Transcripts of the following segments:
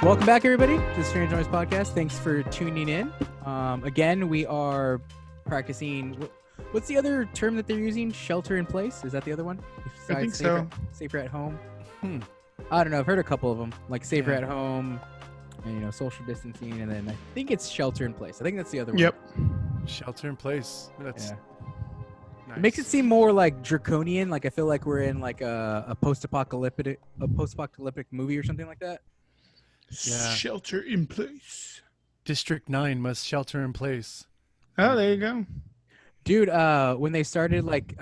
Welcome back, everybody, to the Strange Noise Podcast. Thanks for tuning in. Again, we are practicing. What's the other term that they're using? Shelter in place? Is that the other one? I think so. Safer at home. I don't know. I've heard a couple of them, like safer at home, and social distancing, and then I think it's shelter in place. I think that's the other one. Yep. Shelter in place. That's nice. It makes it seem more like draconian. Like I feel like we're in like a post-apocalyptic movie or something like that. Yeah. Shelter in place. District 9 must shelter in place. Oh, there you go. Dude, when they started, like,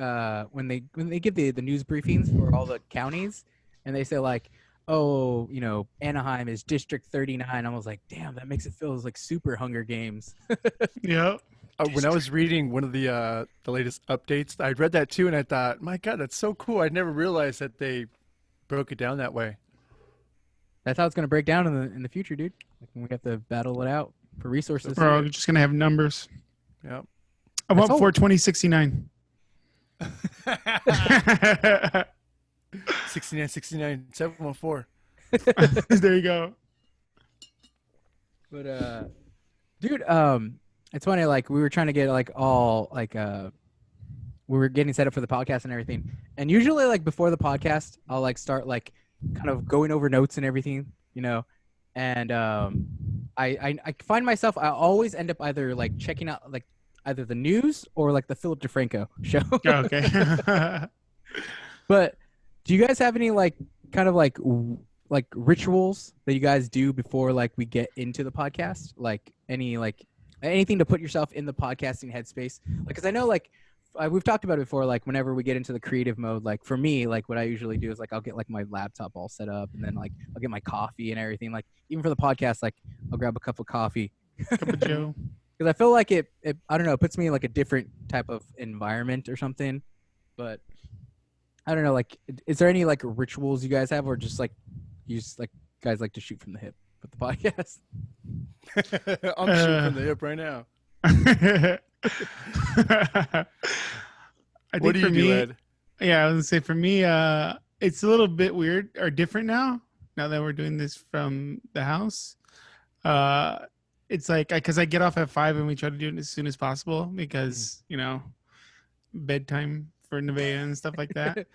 when they give the news briefings for all the counties, and they say, like, oh, Anaheim is District 39, I was like, damn, that makes it feel like super Hunger Games. Yeah. When I was reading one of the latest updates, I read that too, and I thought, my God, that's so cool. I never realized that they broke it down that way. That's how it's going to break down in the future, dude. Like when we have to battle it out for resources. We're all just going to have numbers. Yep. I want 42069. 69, 714. There you go. But, dude, it's funny, like, we were trying to get, like, all, like, we were getting set up for the podcast and everything. And usually, like, before the podcast, I'll, like, start, like, kind of going over notes and everything, and I find myself, I always end up either like checking out like either the news or like the Philip DeFranco show. Okay. But do you guys have any like kind of like rituals that you guys do before like we get into the podcast? Like anything to put yourself in the podcasting headspace? Like, because I know like we've talked about it before, like whenever we get into the creative mode, like for me, like what I usually do is like I'll get like my laptop all set up, and then like I'll get my coffee and everything. Like even for the podcast, like I'll grab a cup of coffee. Cup of Joe. Because I feel like it I don't know, it puts me in like a different type of environment or something. But I don't know, like is there any like rituals you guys have, or just like you just like guys like to shoot from the hip with the podcast? I'm shooting from the hip right now. I think what do you do, Ed? Yeah, I was gonna say for me, it's a little bit weird or different now that we're doing this from the house. It's like because I get off at 5 and we try to do it as soon as possible because bedtime for Nevaeh and stuff like that.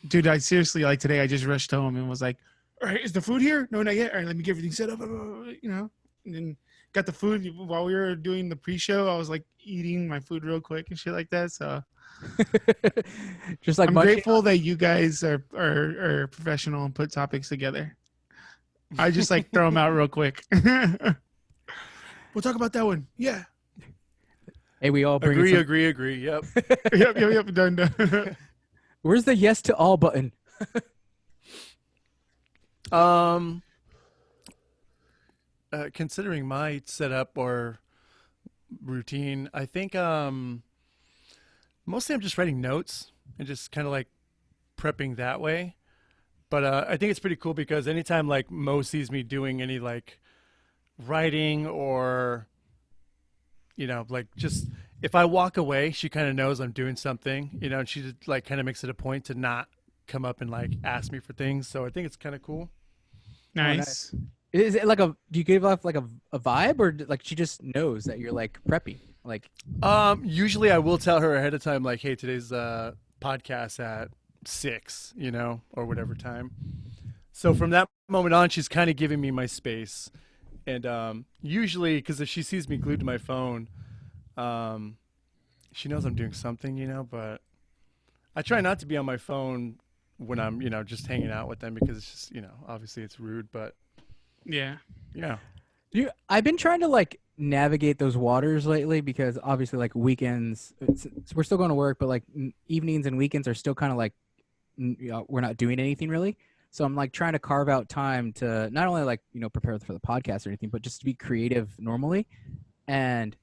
Dude, I seriously, like today I just rushed home and was like, all right, is the food here? No, not yet. All right, let me get everything set up, and then got the food while we were doing the pre-show. I was like eating my food real quick and shit like that. So just like I'm grateful that you guys are professional and put topics together. I just like throw them out real quick. We'll talk about that one. Yeah. Hey, we all bring agree. Yep. Yep. Done. Where's the yes to all button? Considering my setup or routine, I think mostly I'm just writing notes and just kind of like prepping that way. But I think it's pretty cool because anytime like Mo sees me doing any like writing or like just if I walk away, she kind of knows I'm doing something, and she just like kind of makes it a point to not come up and like ask me for things. So I think it's kind of cool. Nice. Is it like do you give off like a vibe, or like she just knows that you're like preppy? Like, usually I will tell her ahead of time, like, hey, today's podcast at 6, or whatever time. So from that moment on, she's kind of giving me my space. And usually, because if she sees me glued to my phone, she knows I'm doing something, but I try not to be on my phone when I'm, just hanging out with them because it's just, obviously it's rude, but yeah. I've been trying to like navigate those waters lately because obviously like weekends, we're still going to work, but like evenings and weekends are still kind of like, we're not doing anything really. So I'm like trying to carve out time to not only like, prepare for the podcast or anything, but just to be creative normally. And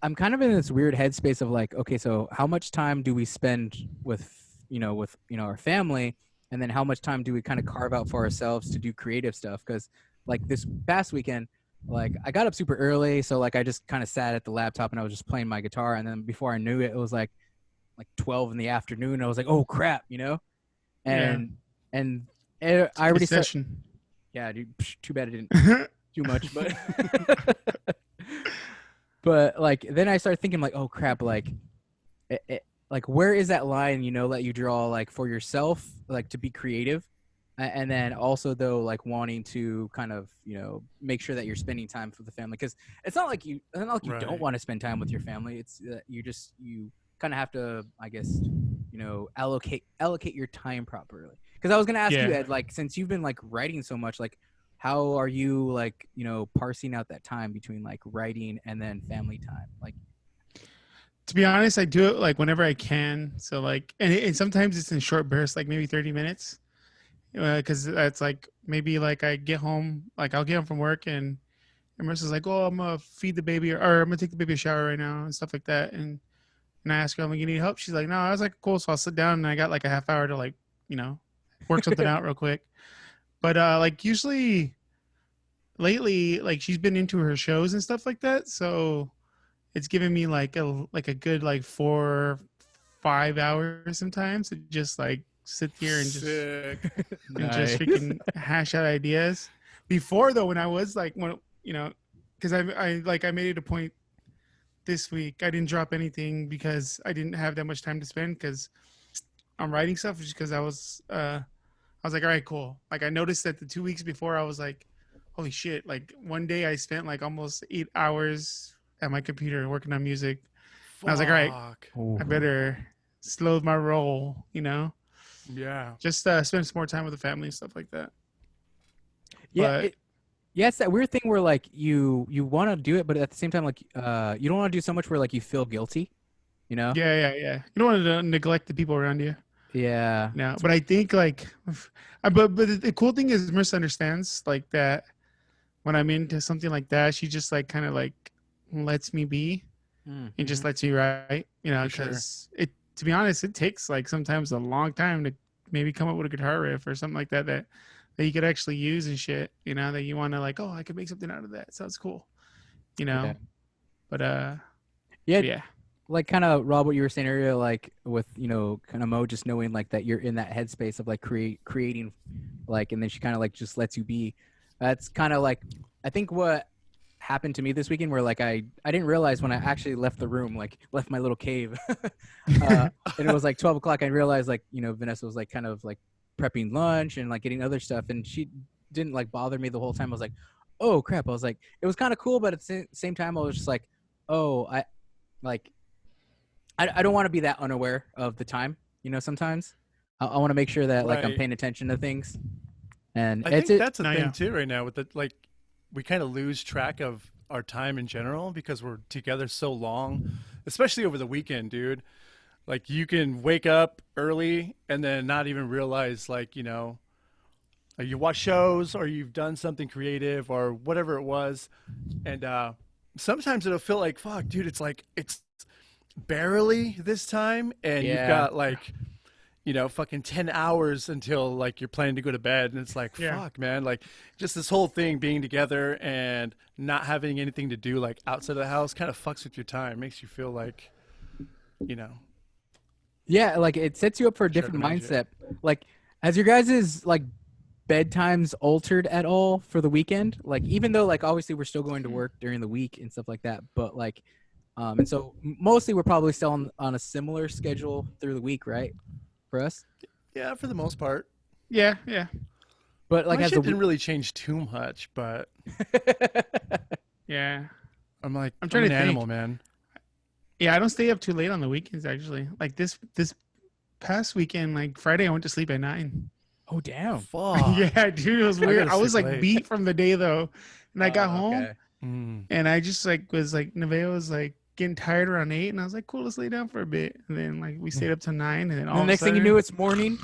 I'm kind of in this weird headspace of like, okay, so how much time do we spend with our family? And then how much time do we kind of carve out for ourselves to do creative stuff? Because like this past weekend, like I got up super early. So like I just kind of sat at the laptop and I was just playing my guitar. And then before I knew it, it was like 12 in the afternoon. I was like, oh crap, Yeah. and and It's a I good already start. session. Yeah, dude. Too bad I didn't too much, but but like then I started thinking like, oh crap, like like where is that line, that you draw like for yourself, like to be creative, and then also though like wanting to kind of make sure that you're spending time for the family, because it's not like you don't Right. want to spend time with your family. It's you kind of have to, I guess, allocate your time properly. Because I was gonna ask you, Yeah. Ed, like since you've been like writing so much, like how are you like parsing out that time between like writing and then family time, like. To be honest, I do it like whenever I can. So like, and sometimes it's in short bursts, like maybe 30 minutes, because that's like maybe like I get home, like I'll get home from work and Marissa's like, oh, I'm gonna feed the baby or I'm gonna take the baby a shower right now and stuff like that. And I ask her, I'm like, you need help? She's like, no. I was like, cool. So I'll sit down and I got like a half hour to like, you know, work something out real quick. But like usually lately, like she's been into her shows and stuff like that. So it's given me like a good like 4 5 hours sometimes to just like sit here Sick. and just Nice. freaking hash out ideas. Before though, when I was like when because I made it a point this week. I didn't drop anything because I didn't have that much time to spend because I'm writing stuff. Just because I was like, all right, cool. Like I noticed that the 2 weeks before I was like, holy shit! Like one day I spent like almost 8 hours at my computer working on music. And I was like, all right, Fuck. I Ooh. better slow my roll, Yeah. just spend some more time with the family and stuff like that. Yeah, But yeah, it's that weird thing where like you want to do it, but at the same time, like you don't want to do so much where like you feel guilty, you know? yeah, yeah, yeah. You don't want to neglect the people around you. Yeah. But I think like, but the cool thing is Marissa understands like that when I'm into something like that, she just like kind of like lets me be and just Mm-hmm. lets me write, For sure. because to be honest, it takes like sometimes a long time to maybe come up with a guitar riff or something like that you could actually use and shit, that you want to like, oh, I could make something out of that. Sounds cool, you Yeah. know. But Yeah, yeah, like kind of Rob, what you were saying earlier, like with kind of Mo, just knowing like that you're in that headspace of like creating, like, and then she kind of like just lets you be. That's kind of like I think what happened to me this weekend, where like I didn't realize when I actually left the room, like left my little cave, uh, and it was like 12 o'clock. I realized like Vanessa was like kind of like prepping lunch and like getting other stuff, and she didn't like bother me the whole time. I was like, oh crap! I was like, it was kind of cool, but at the same time, I was just like, oh, like I don't want to be that unaware of the time. Sometimes I want to make sure that like I'm Right. paying attention to things, and I it's think it. that's a no, thing yeah, too right now with the like we kind of lose track of our time in general because we're together so long, especially over the weekend, dude. Like you can wake up early and then not even realize like you watch shows or you've done something creative or whatever it was, and sometimes it'll feel like fuck, dude. It's like it's barely this time, and you've Yeah, got like fucking 10 hours until like you're planning to go to bed. And it's like, yeah. fuck, man. Like, just this whole thing being together and not having anything to do like outside of the house kind of fucks with your time. Makes you feel like, you know, yeah, like it sets you up for a shark different around you. mindset. Like, has your guys' like bedtimes altered at all for the weekend? Like, even though like obviously we're still going to work during the week and stuff like that, but like, and so mostly we're probably still on a similar schedule through the week, right? For us, Yeah, for the most part. Yeah, yeah, but like My as the shit week. didn't really change too much, but yeah. I'm like, I'm I'm trying an to think. animal, man. Yeah, I don't stay up too late on the weekends actually. Like this past weekend, like Friday, I went to sleep at 9. Oh damn. Fuck. Yeah, dude, it was I weird. gotta I was sleep like late. beat from the day though, and I got home Okay. Mm. and I just like was like Nevaeh was like getting tired around 8, and I was like, cool, let's lay down for a bit. And then like we stayed up till 9, and then And the all of a next thing you knew, sudden it's morning.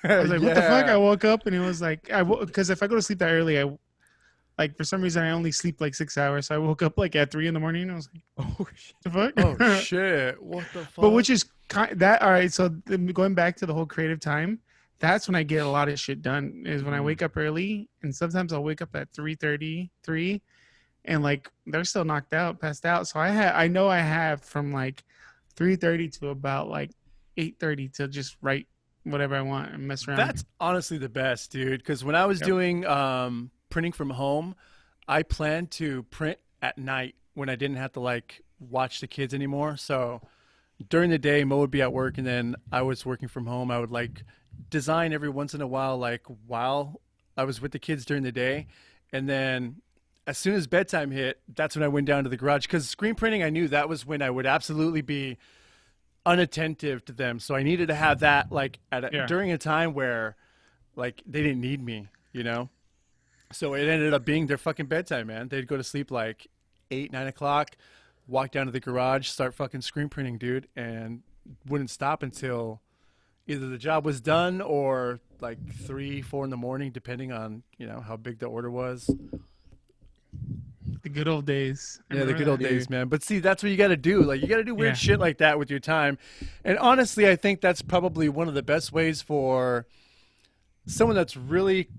I was like, what the fuck? I Yeah. woke up and it was like because if I go to sleep that early, I like for some reason I only sleep like 6 hours. So I woke up like at 3 in the morning. And I was like, Oh shit. the Oh fuck? shit. What the But which fuck? is that all right? So going back to the whole creative time, that's when I get a lot of shit done. Is when I Mm. wake up early, and sometimes I'll wake up at 3:33, and like they're still knocked out, passed out. So I know I have from like 3:30 to about like 8:30 to just write whatever I want and mess around. That's honestly the best, dude. Because when I was Yep. doing printing from home, I planned to print at night when I didn't have to like watch the kids anymore. So during the day, Mo would be at work, and then I was working from home. I would like design every once in a while, like while I was with the kids during the day, and then as soon as bedtime hit, that's when I went down to the garage. Because screen printing, I knew that was when I would absolutely be unattentive to them. So I needed to have that like Yeah. during a time where like they didn't need me, you know? So it ended up being their fucking bedtime, man. They'd go to sleep like 8, 9 o'clock, walk down to the garage, start fucking screen printing, dude, and wouldn't stop until either the job was done or like 3, 4 in the morning, depending on, you know, how big the order was. The good old days. I Yeah, the remember good old that. days, man. But see, that's what you got to do. Like, you got to do weird Yeah. shit like that with your time. And honestly, I think that's probably one of the best ways for someone that's really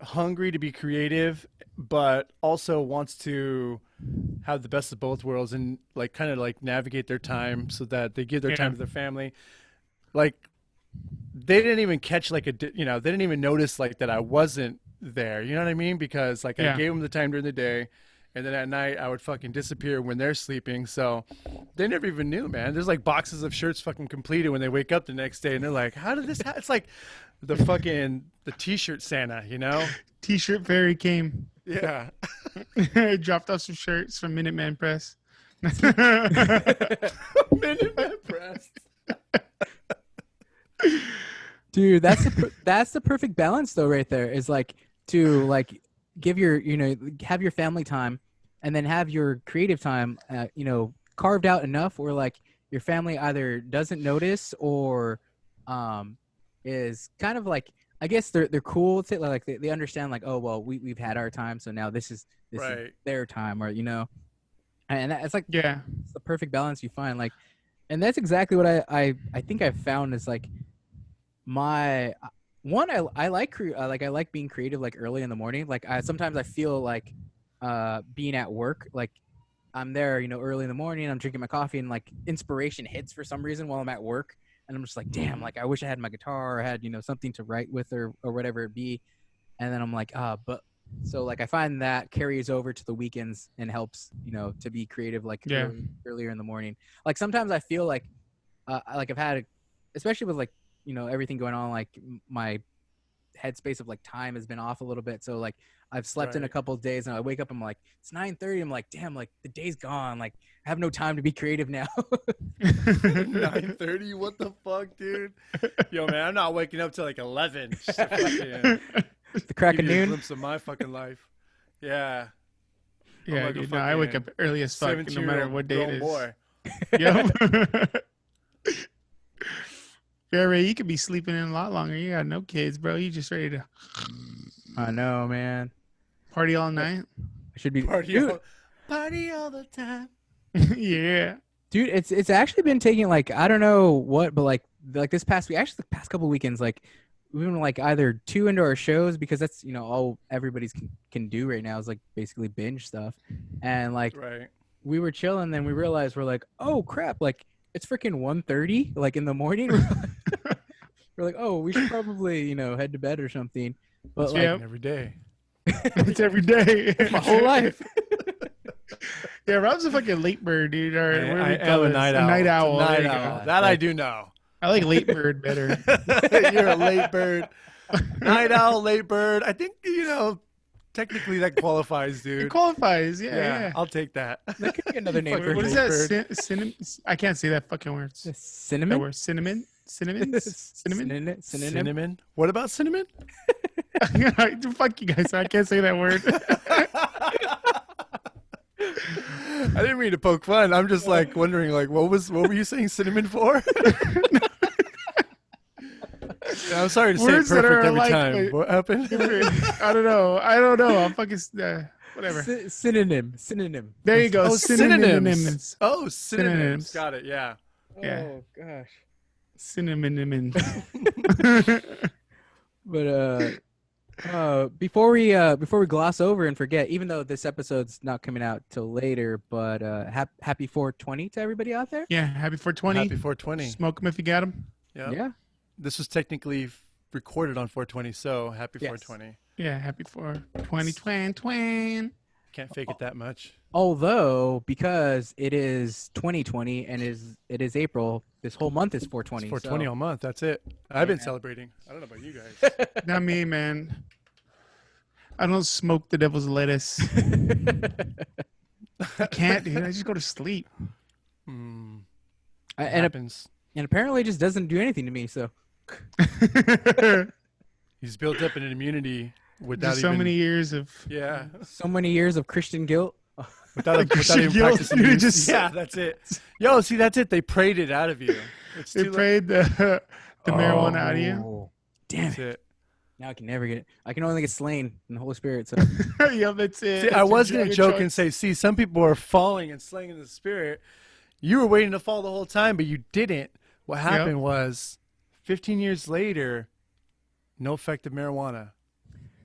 hungry to be creative, but also wants to have the best of both worlds and like kind of like navigate their time so that they give their time Yeah. to their family. Like, they didn't even catch like you know, they didn't even notice like that I wasn't there. You know what I mean? Because like I Yeah. gave them the time during the day, and then at night I would fucking disappear when they're sleeping. So they never even knew, man. There's like boxes of shirts fucking completed when they wake up the next day, and they're like, "How did this happen?" It's like the T-shirt Santa, you know? T-shirt fairy came. Yeah. Dropped off some shirts from Minuteman Press. Minuteman Press. Dude, that's the perfect balance though, right there. Is like to like give your have your family time, and then have your creative time, carved out enough where like your family either doesn't notice or is kind of like, I guess they're cool with it, like they understand like, oh well, we've had our time, so now this is Right. their time, or and it's like Yeah. it's the perfect balance you find, like, and that's exactly what I think I've found is like my one I like like I like being creative like early in the morning. Like sometimes I feel like being at work, like I'm there, early in the morning, I'm drinking my coffee, and like inspiration hits for some reason while I'm at work, and I'm just like, damn, like I wish I had my guitar or had something to write with, or whatever it be. And then I'm like, but so like I find that carries over to the weekends and helps to be creative like Yeah. earlier in the morning. Like sometimes I feel like like I've had, especially with like everything going on, like my headspace of like time has been off a little bit, so like I've slept in a Right. couple of days, and I wake up, I'm like, it's 9:30, I'm like, damn, like the day's gone, like I have no time to be creative now. 9:30. What the fuck, dude? Yo, man, I'm not waking up till like 11. Just to fucking The crack give of you a noon. glimpse of my fucking life. Yeah. I'm Yeah, like a dude, no, I wake fucking up early as fuck, no 17-year-old matter what day it grown is. boy. Yep. Yeah, Ray, you could be sleeping in a lot longer. You got no kids, bro. You just ready to I know, man. party all night. I should be Party dude, all the time. Yeah. dude, it's actually been taking like, I don't know what, but like this past week, actually the past couple weekends, like we've been like either too into our shows, because that's all everybody's can do right now is like basically binge stuff, and like Right. we were chilling, then we realized we're like, oh crap, like it's freaking 1:30 like in the morning. We're like, oh, we should probably head to bed or something, but That's like Yeah. fucking every day. It's every day. my whole life. Yeah, Rob's a fucking late bird, dude. Or what do I we am call a this? night A owl. night It's a owl. There night you go. owl. That I do know. I like late bird better. You're a late bird. Night owl, late bird. I think, technically that qualifies, dude. It qualifies. Yeah, Yeah, yeah. I'll take that. That could be another name for Fucking What is late that? bird. Cinnamon? I can't say that fucking word. That cinnamon. word. Cinnamon? Cinnamon? Cinnamon? Synonym. Cinnamon. What about cinnamon? Fuck you guys. I can't say that word. I didn't mean to poke fun. I'm just like wondering, like, what were you saying cinnamon for? I'm sorry to say it Words that perfect are every alike, time. but- What happened? I don't know. I'm fucking whatever. Synonym. There you go. Oh, synonyms. Synonyms. Oh, Synonyms. synonyms. Got it. Yeah. Yeah. Oh gosh. Cinnamon. But before we gloss over and forget, even though this episode's not coming out till later, but happy 420 to everybody out there. Yeah. Happy 420. Happy 420. Smoke them if you got them. Yep. Yeah. this was technically recorded on 420, so happy Yes. 420. Yeah, happy for 2020. Can't fake it that much. Although, because it is 2020 and it is April, this whole month is 420. It's 420 all month. That's it. I've been celebrating. I don't know about you guys. Not me, man. I don't smoke the devil's lettuce. I can't, dude. I just go to sleep. and Happens. apparently, it just doesn't do anything to me. So He's built up an immunity without Just so even, many years of yeah, so many years of Christian guilt. without Christian even guilt, practicing dude, use. just- Yeah, that's it. Yo, see, that's it. They prayed it out of you. It's they too late. prayed the marijuana out of you. Oh, damn That's it! it. Now I can never get it. I can only get slain in the Holy Spirit. So Yep, that's it. See, That's I your was going drug to of joke choice. and say, see, some people are falling and slaying in the spirit. You were waiting to fall the whole time, but you didn't. What happened was 15 years later, no effect of marijuana.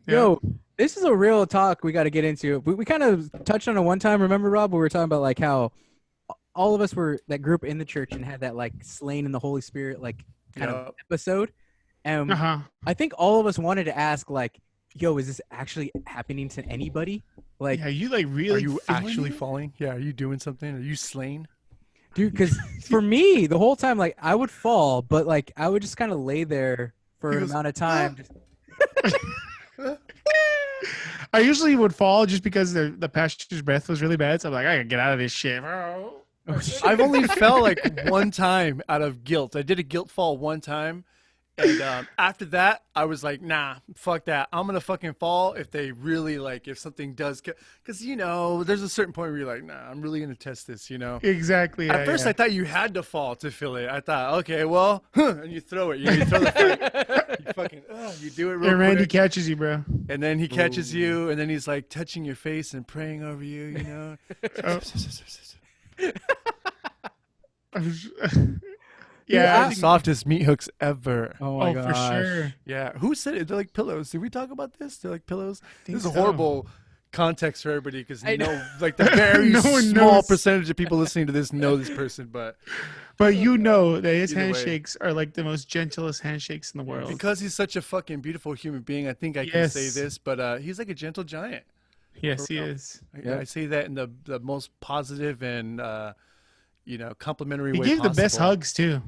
Yo, this is a real talk we got to get into. We kind of touched on it one time. Remember, Rob? We were talking about like how all of us were that group in the church and had that like slain in the Holy Spirit like kind of Yup. episode. And Uh-huh. I think all of us wanted to ask like, yo, is this actually happening to anybody? Like, Yeah, you like really Are you feeling actually it? falling? Yeah, are you doing something? Are you slain? dude, because for me, the whole time, like I would fall, but like I would just kind of lay there for He an goes, amount of time. Just, I usually would fall just because the pastor's breath was really bad. So I'm like, I gotta get out of this shit, bro. I've only fell like one time out of guilt. I did a guilt fall one time. And after that, I was like, nah, fuck that. I'm going to fucking fall if they really like, if something does. Because, you know, there's a certain point where you're like, nah, I'm really going to test this, you know? Exactly. At first, I thought you had to fall to feel it. I thought, okay, well, and you throw it. You throw the fight. You fucking, you do it real and Randy quick. catches you, bro. And then he catches you, and then he's like touching your face and praying over you, you know? Yeah, I I- think- Softest meat hooks ever. oh my oh, for gosh. sure. Yeah. Who said it? They're like pillows. Did we talk about this? They're like pillows. think This is a so. horrible context for everybody because I know. like the very No one small knows. percentage of people listening to this know this person, but But you know that his Either way. handshakes are like the most gentlest handshakes in the world. because he's such a fucking beautiful human being, I think I can say Yes. this, but he's like a gentle giant. Yes, for he real. is. Yeah. I say that in the most positive and complimentary He way gives the best possible. hugs too.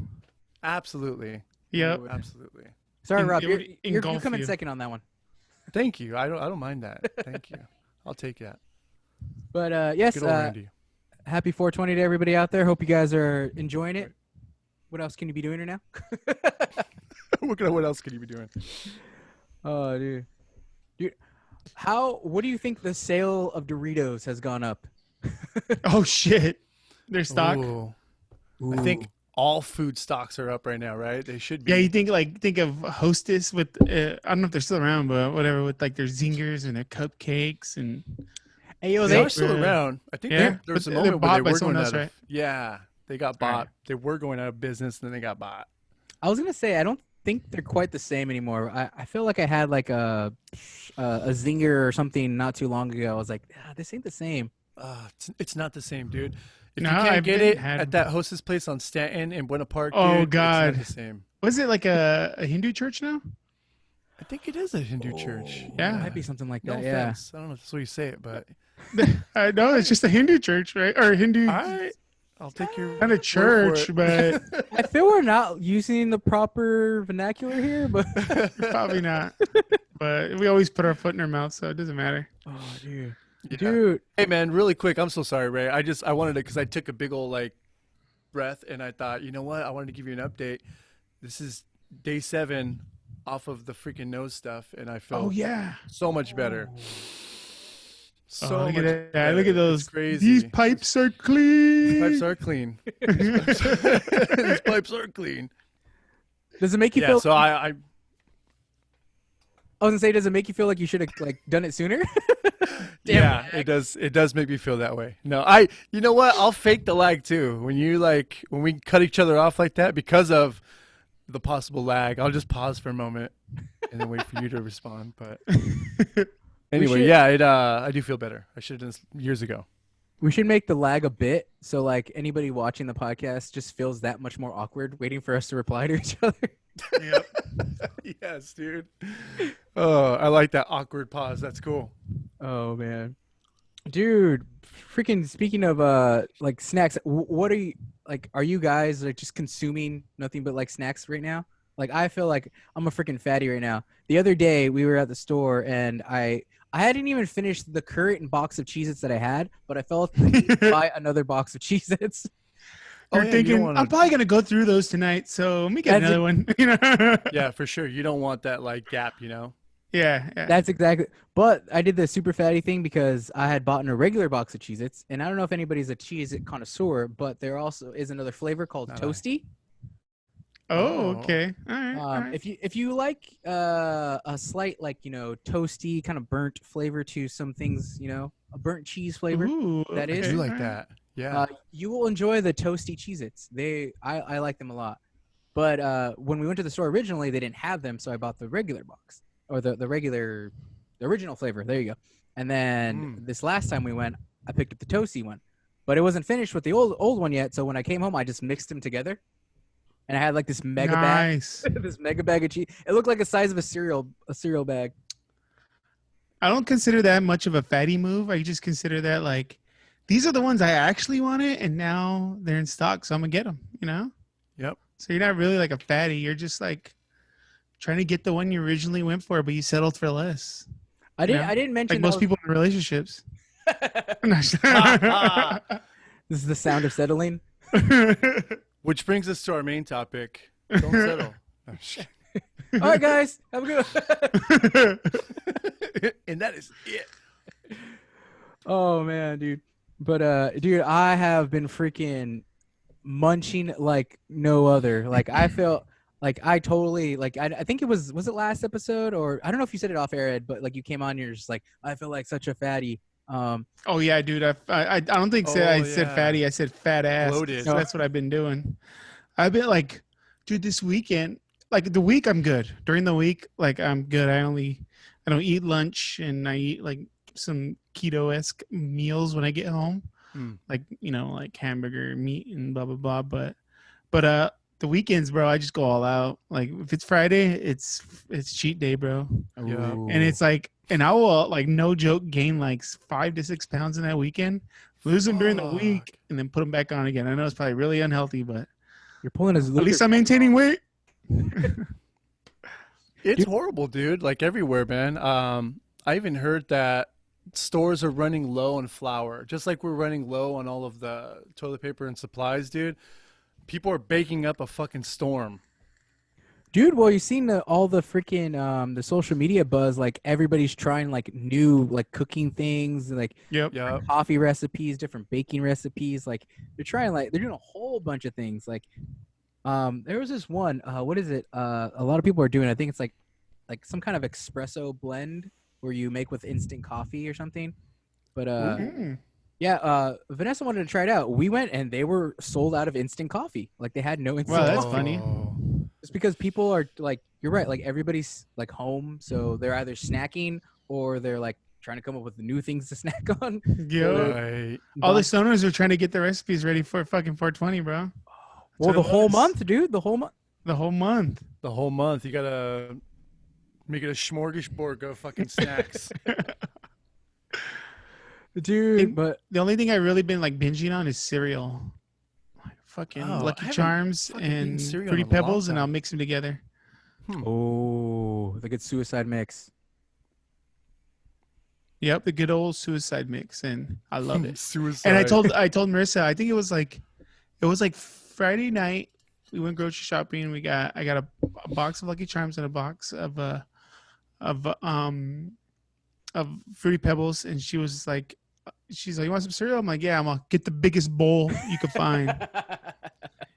Absolutely. Yep. Absolutely. Sorry, And Rob. it You're, would you're engulf coming you. second on that one. Thank you. I don't mind that. Thank you. I'll take that. But yes, Good old Randy. happy 420 to everybody out there. Hope you guys are enjoying it. What else can you be doing right now? What else could you be doing? Oh, dude. What do you think the sale of Doritos has gone up? Oh shit. Their stock. Ooh. I think all food stocks are up right now, right? They should be. Yeah, you think of Hostess with I don't know if they're still around, but whatever with like their zingers and their cupcakes and Hey, yo, They they are still Yeah. around. I think Yeah, there was but a they're moment where bought they by were someone going else, out of. right? Yeah, they got Right. bought. They were going out of business, and then they got bought. I was gonna say I don't think they're quite the same anymore. I feel like I had like a zinger or something not too long ago. I was like, this ain't the same. It's not the same, dude. If No, you can't I've get been- it had- at that Hostess place on Stanton in Buena Park, Oh, dude, God. it's not the same. was it like a Hindu church now? I think it is a Hindu church. Yeah. Might be something like No that. Yeah. offense. I don't know if that's the way you say it, but I know it's just a Hindu church, right? Or Hindu, all right, I'll take your not a word for church, it. but I feel we're not using the proper vernacular here, but probably not. But we always put our foot in our mouth, so it doesn't matter. oh, dude, Yeah. dude, Hey man, really quick. I'm so sorry, Ray. I wanted to because I took a big old like breath and I thought, you know what? I wanted to give you an update. This is day 7 off of the freaking nose stuff, and I feel Oh yeah. so much better. So Oh, look much at that. better. Look at those. It's crazy. These pipes are clean. Pipes are clean. These pipes are clean. does it make you Yeah. feel? So I I was gonna say, does it make you feel like you should have like done it sooner? Damn yeah, it does. It does make me feel that way. No, you know what? I'll fake the lag too. When we cut each other off like that because of the possible lag, I'll just pause for a moment and then wait for you to respond. But anyway, should- yeah, I do feel better. I should have done this years ago. We should make the lag a bit so like anybody watching the podcast just feels that much more awkward waiting for us to reply to each other. Yep. Yes, dude. Oh, I like that awkward pause. That's cool. Oh man, dude, freaking speaking of like snacks, what are you like? Are you guys like just consuming nothing but like snacks right now? Like I feel like I'm a freaking fatty right now. The other day we were at the store and I hadn't even finished the current box of Cheez-Its that I had, but I felt the need to buy another box of Cheez-Its. Oh You're yeah, you don't thinking, want I'm to. probably gonna go through those tonight, so let me get That's another one. You know? Yeah, for sure. You don't want that like gap, you know. Yeah, yeah. That's exactly. But I did the super fatty thing because I had bought in a regular box of Cheez-Its, and I don't know if anybody's a Cheez-It connoisseur, but there also is another flavor called Not Toasty. Oh, Oh. okay. All right. All right. If you like a slight like toasty kind of burnt flavor to some things, a burnt cheese flavor, Ooh, that I is, do okay. like All right. that. Yeah. you will enjoy the Toasty Cheez-Its. I like them a lot. But when we went to the store originally, they didn't have them, so I bought the regular box or the original flavor. There you go. And then Mm. this last time we went, I picked up the Toasty one, but it wasn't finished with the old one yet. So when I came home, I just mixed them together, and I had like this mega bag, Nice. this mega bag of cheese. It looked like the size of a cereal bag. I don't consider that much of a fatty move. I just consider that like these are the ones I actually wanted, and now they're in stock, so I'm gonna get them. You know. Yep. So you're not really like a fatty. You're just like trying to get the one you originally went for, but you settled for less. I You didn't. know? I didn't Like mention most people in relationships. This is the sound of settling. Which brings us to our main topic. Don't settle. Oh, shit. All right, guys, have a good. And that is it. Oh man, dude. But dude, I have been freaking munching like no other. Like I feel like I totally like I think it was last episode, or I don't know if you said it off air, Ed, but like you came on, you're just like, I feel like such a fatty. Oh yeah, dude. I don't think I Oh, said yeah. fatty. I said fat ass. Bloated. So that's what I've been doing. I've been like, dude, this weekend, like the week I'm good. During the week, like I'm good. I don't eat lunch, and I eat like some keto-esque meals when I get home. Mm. Like, like hamburger, meat, and blah blah blah. But the weekends, bro, I just go all out. Like if it's Friday, it's cheat day, bro. Yeah. And it's like, and I will like no joke gain like 5 to 6 pounds in that weekend, lose them during the week, Fuck. and then put them back on again. I know it's probably really unhealthy, but you're pulling his. at least I'm maintaining weight. It's horrible, dude. Like everywhere, man. I even heard that stores are running low on flour, just like we're running low on all of the toilet paper and supplies, dude. People are baking up a fucking storm. Dude, well, you've seen all the freaking the social media buzz. Like everybody's trying like new like cooking things, like Yep. Yeah. coffee recipes, different baking recipes. Like they're doing a whole bunch of things. Like there was this one. What is it? A lot of people are doing. I think it's like some kind of espresso blend where you make with instant coffee or something. But Mm. yeah, Vanessa wanted to try it out. We went and they were sold out of instant coffee. Like they had no instant Wow, that's coffee. funny. Just because people are like, you're right. Like everybody's like home, so they're either snacking or they're like trying to come up with new things to snack on. Yo, Right. all the stoners are trying to get their recipes ready for fucking 420, bro. Well, what the it whole was. month, dude. The whole month. The whole month. The whole month, you gotta make it a smorgasbord of fucking snacks. Dude, but The only thing I've really been like binging on is cereal. Like fucking Oh, I Lucky haven't Charms fucking eaten and cereal Fruity in a long Pebbles, and time. I'll mix them together. oh, the good suicide mix. Yep, the good old suicide mix, and I love it. Suicide. And I told Marissa, I think it was like Friday night. We went grocery shopping. I got a box of Lucky Charms and a box of Fruity Pebbles, and she's like, you want some cereal? I'm like, yeah, I'm gonna get the biggest bowl you could find.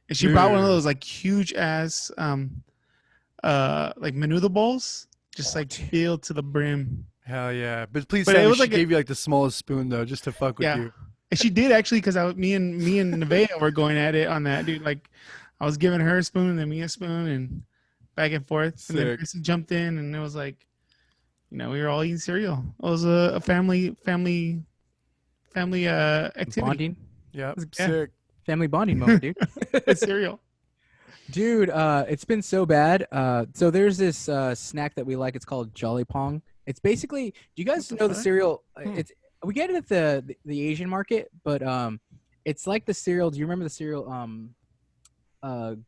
And she brought one of Dude. those like huge ass like menudo bowls, just like filled to the brim. Hell yeah. But please But tell it me was she like gave you like the smallest spoon though, just to fuck with Yeah. you. And she did actually, because me and Nevaeh were going at it on that, dude. Like, I was giving her a spoon and then me a spoon and back and forth. And then Sick. Marissa jumped in, and it was like, we were all eating cereal. It was a family activity. Bonding, Yep. Yeah. Sick. family bonding moment, dude. With cereal. Dude, it's been so bad. So there's this snack that we like. It's called Jolly Pong. It's basically, do you What guys the know the fuck? cereal? Hmm. It's we get it at the Asian market, but it's like the cereal. Do you remember the cereal?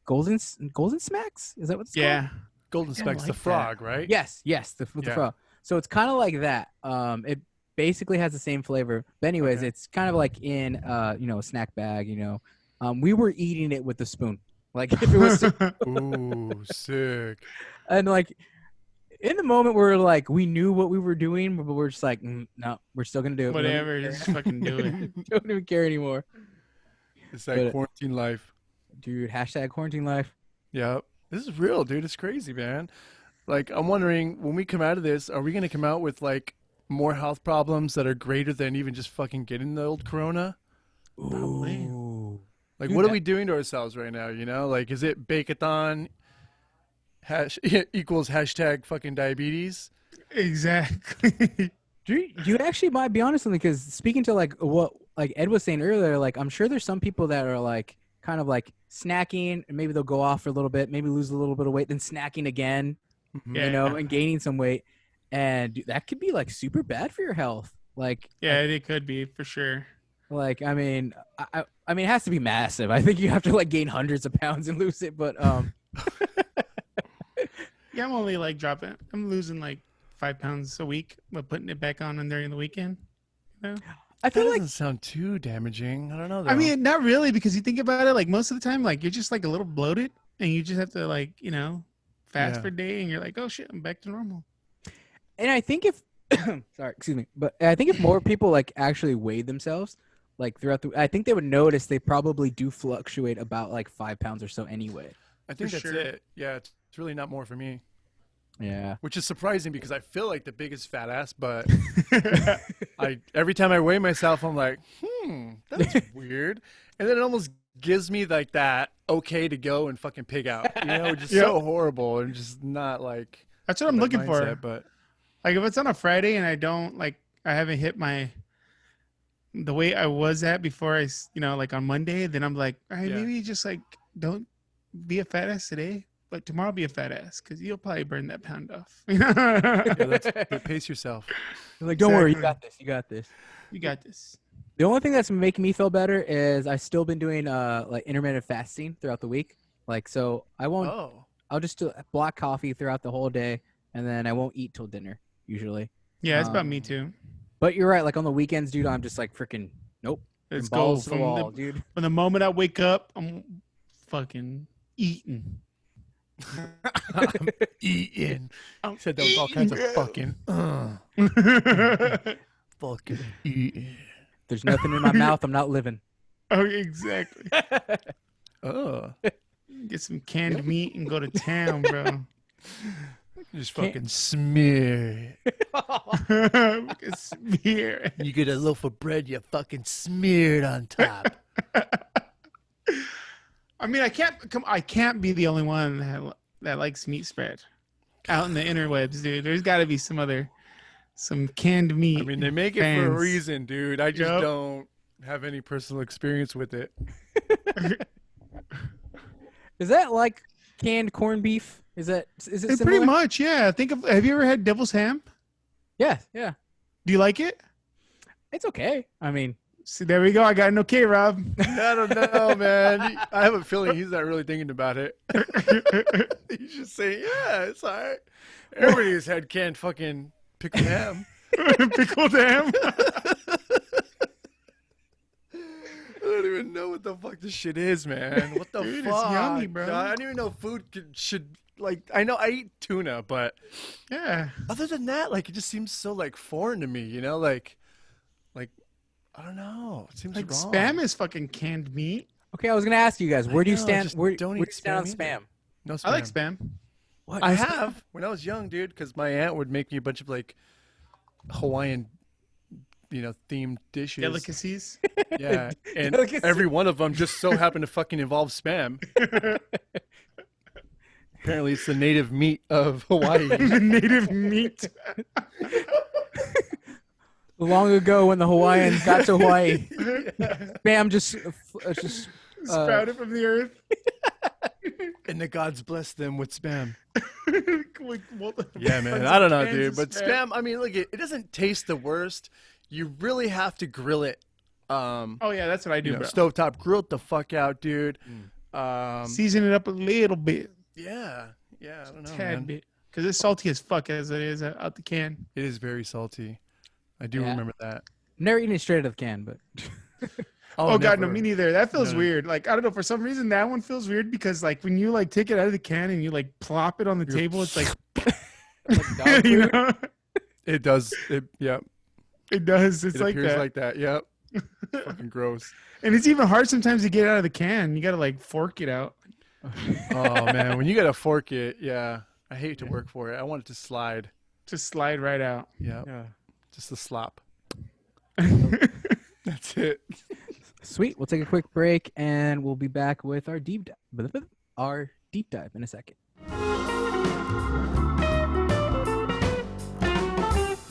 Golden Smacks? Is that what it's called? Yeah. Golden I Specs the like that. frog, right? Yes, the with the Yeah. frog. So it's kind of like that. It basically has the same flavor. But anyways, Okay. it's kind of like in a snack bag. We were eating it with a spoon. Like if it was, Ooh, sick. and like in the moment we're like we knew what we were doing, but we're just like no, we're still gonna do it. We don't Whatever, even just care. fucking do it. Don't even care anymore. It's that But quarantine life. dude, hashtag quarantine life. Yeah. This is real, dude. It's crazy, man. Like, I'm wondering when we come out of this, are we going to come out with like more health problems that are greater than even just fucking getting the old corona? Probably. Ooh. Like, Dude, what are we doing to ourselves right now? Like, is it Bakeathon equals hashtag fucking diabetes? Exactly. you actually might be honest with me because speaking to like what like Ed was saying earlier, like I'm sure there's some people that are like kind of like snacking and maybe they'll go off for a little bit, maybe lose a little bit of weight, then snacking again, Mhm. Yeah. and gaining some weight, and dude, that could be like super bad for your health. Yeah, it could be for sure. I mean, I mean, it has to be massive. I think you have to like gain hundreds of pounds and lose it, but Yeah, I'm only like dropping. I'm losing like 5 pounds a week, but putting it back on during the weekend. You know? I That feel like doesn't sound too damaging. I don't know, though. I mean, not really, because you think about it, like most of the time, like you're just like a little bloated, and you just have to like fast Yeah. for a day, and you're like, oh shit, I'm back to normal. and I think if sorry, excuse me, but I think if more people like actually weighed themselves like throughout I think they would notice they probably do fluctuate about like 5 pounds or so anyway. I think For that's sure. it. Yeah, it's really not more for me, Yeah. which is surprising because I feel like the biggest fat ass, but every time I weigh myself, I'm like, that's weird. And then it almost gives me like that okay to go and fucking pig out. Just Yep. so horrible and just not like That's what I'm that looking for. mindset, but Like if it's on a Friday and I haven't hit the weight I was at before like on Monday, then I'm like, all right, Yeah. maybe just like don't be a fat ass today, but tomorrow be a fat ass because you'll probably burn that pound off. but pace yourself. Like, don't worry, you Exactly. got this. You got this. You got this. The only thing that's making me feel better is I've still been doing like intermittent fasting throughout the week. Like, so I won't. Oh, I'll just do black coffee throughout the whole day, and then I won't eat till dinner usually. Yeah, it's about Um, me too. But you're right. Like on the weekends, dude, I'm just like freaking nope. Let's Fucking go balls to the from wall, dude. from the moment I wake up, I'm fucking eating. I'm eating. I'm Said that with all kinds of eating. fucking eating. There's nothing in my mouth. I'm not living. Oh, exactly. Oh, Get some canned meat and go to town, bro. just fucking smear. Fucking smear. You get a loaf of bread, you fucking smeared on top. I mean, I can't be the only one that likes meat spread out in the interwebs, dude. There's got to be some canned meat. I mean, they make it for a fans. reason, dude. I just Yep. don't have any personal experience with it. Is that like canned corned beef? Is it Pretty similar? much, yeah. Have you ever had devil's ham? Yeah, yeah. Do you like it? It's okay. I mean, See, there we go. I got an okay, Rob. I don't know, man. I have a feeling he's not really thinking about it. He's just saying, yeah, it's all right. Everybody's had canned fucking pickled ham. Pickled ham. I don't even know what the fuck this shit is, man. What the Dude, it's fuck? yummy, bro. God, I don't even know food should like. I know I eat tuna, but Yeah. other than that, like it just seems so like foreign to me. Like I don't know. It seems Like wrong. spam is fucking canned meat. okay. I was gonna ask you guys, where do you know, stand? just Where don't do you eat stand on spam spam? either. No spam. I like spam. What? I No spam? have when I was young, dude, because my aunt would make me a bunch of like Hawaiian, themed dishes. Delicacies. Yeah, and Delicacy. every one of them just so happened to fucking involve spam. Apparently, it's the native meat of Hawaii. The native meat. Long ago, when the Hawaiians got to Hawaii, spam just Sprouted from the earth. And the gods bless them with spam. Well, Yeah, man. I don't know, dude. But spam, I mean, look, it doesn't taste the worst. You really have to grill it. Oh yeah, that's what I do, bro. Stovetop, grill it the fuck out, dude. Season it up a little bit. Yeah. Yeah, I don't know, Tad man. bit. Because it's salty as fuck as it is out the can. It is very salty. I do Yeah. remember that. Never eaten it straight out of the can, but Oh god, no, never. me neither. That feels No. weird. Like I don't know, for some reason that one feels weird because like when you like take it out of the can and you like plop it on the table, it's like like dog you food. know, It does. Yep. it does. It's It like appears that. like that. Yep. Fucking gross. And it's even hard sometimes to get it out of the can. You gotta like fork it out. Oh man, when you gotta fork it, yeah. I hate to work for it. I want it to slide. Just slide right out. Yeah. Yeah. Just the slop. That's it. Sweet. We'll take a quick break and we'll be back with our deep dive. Our deep dive in a second.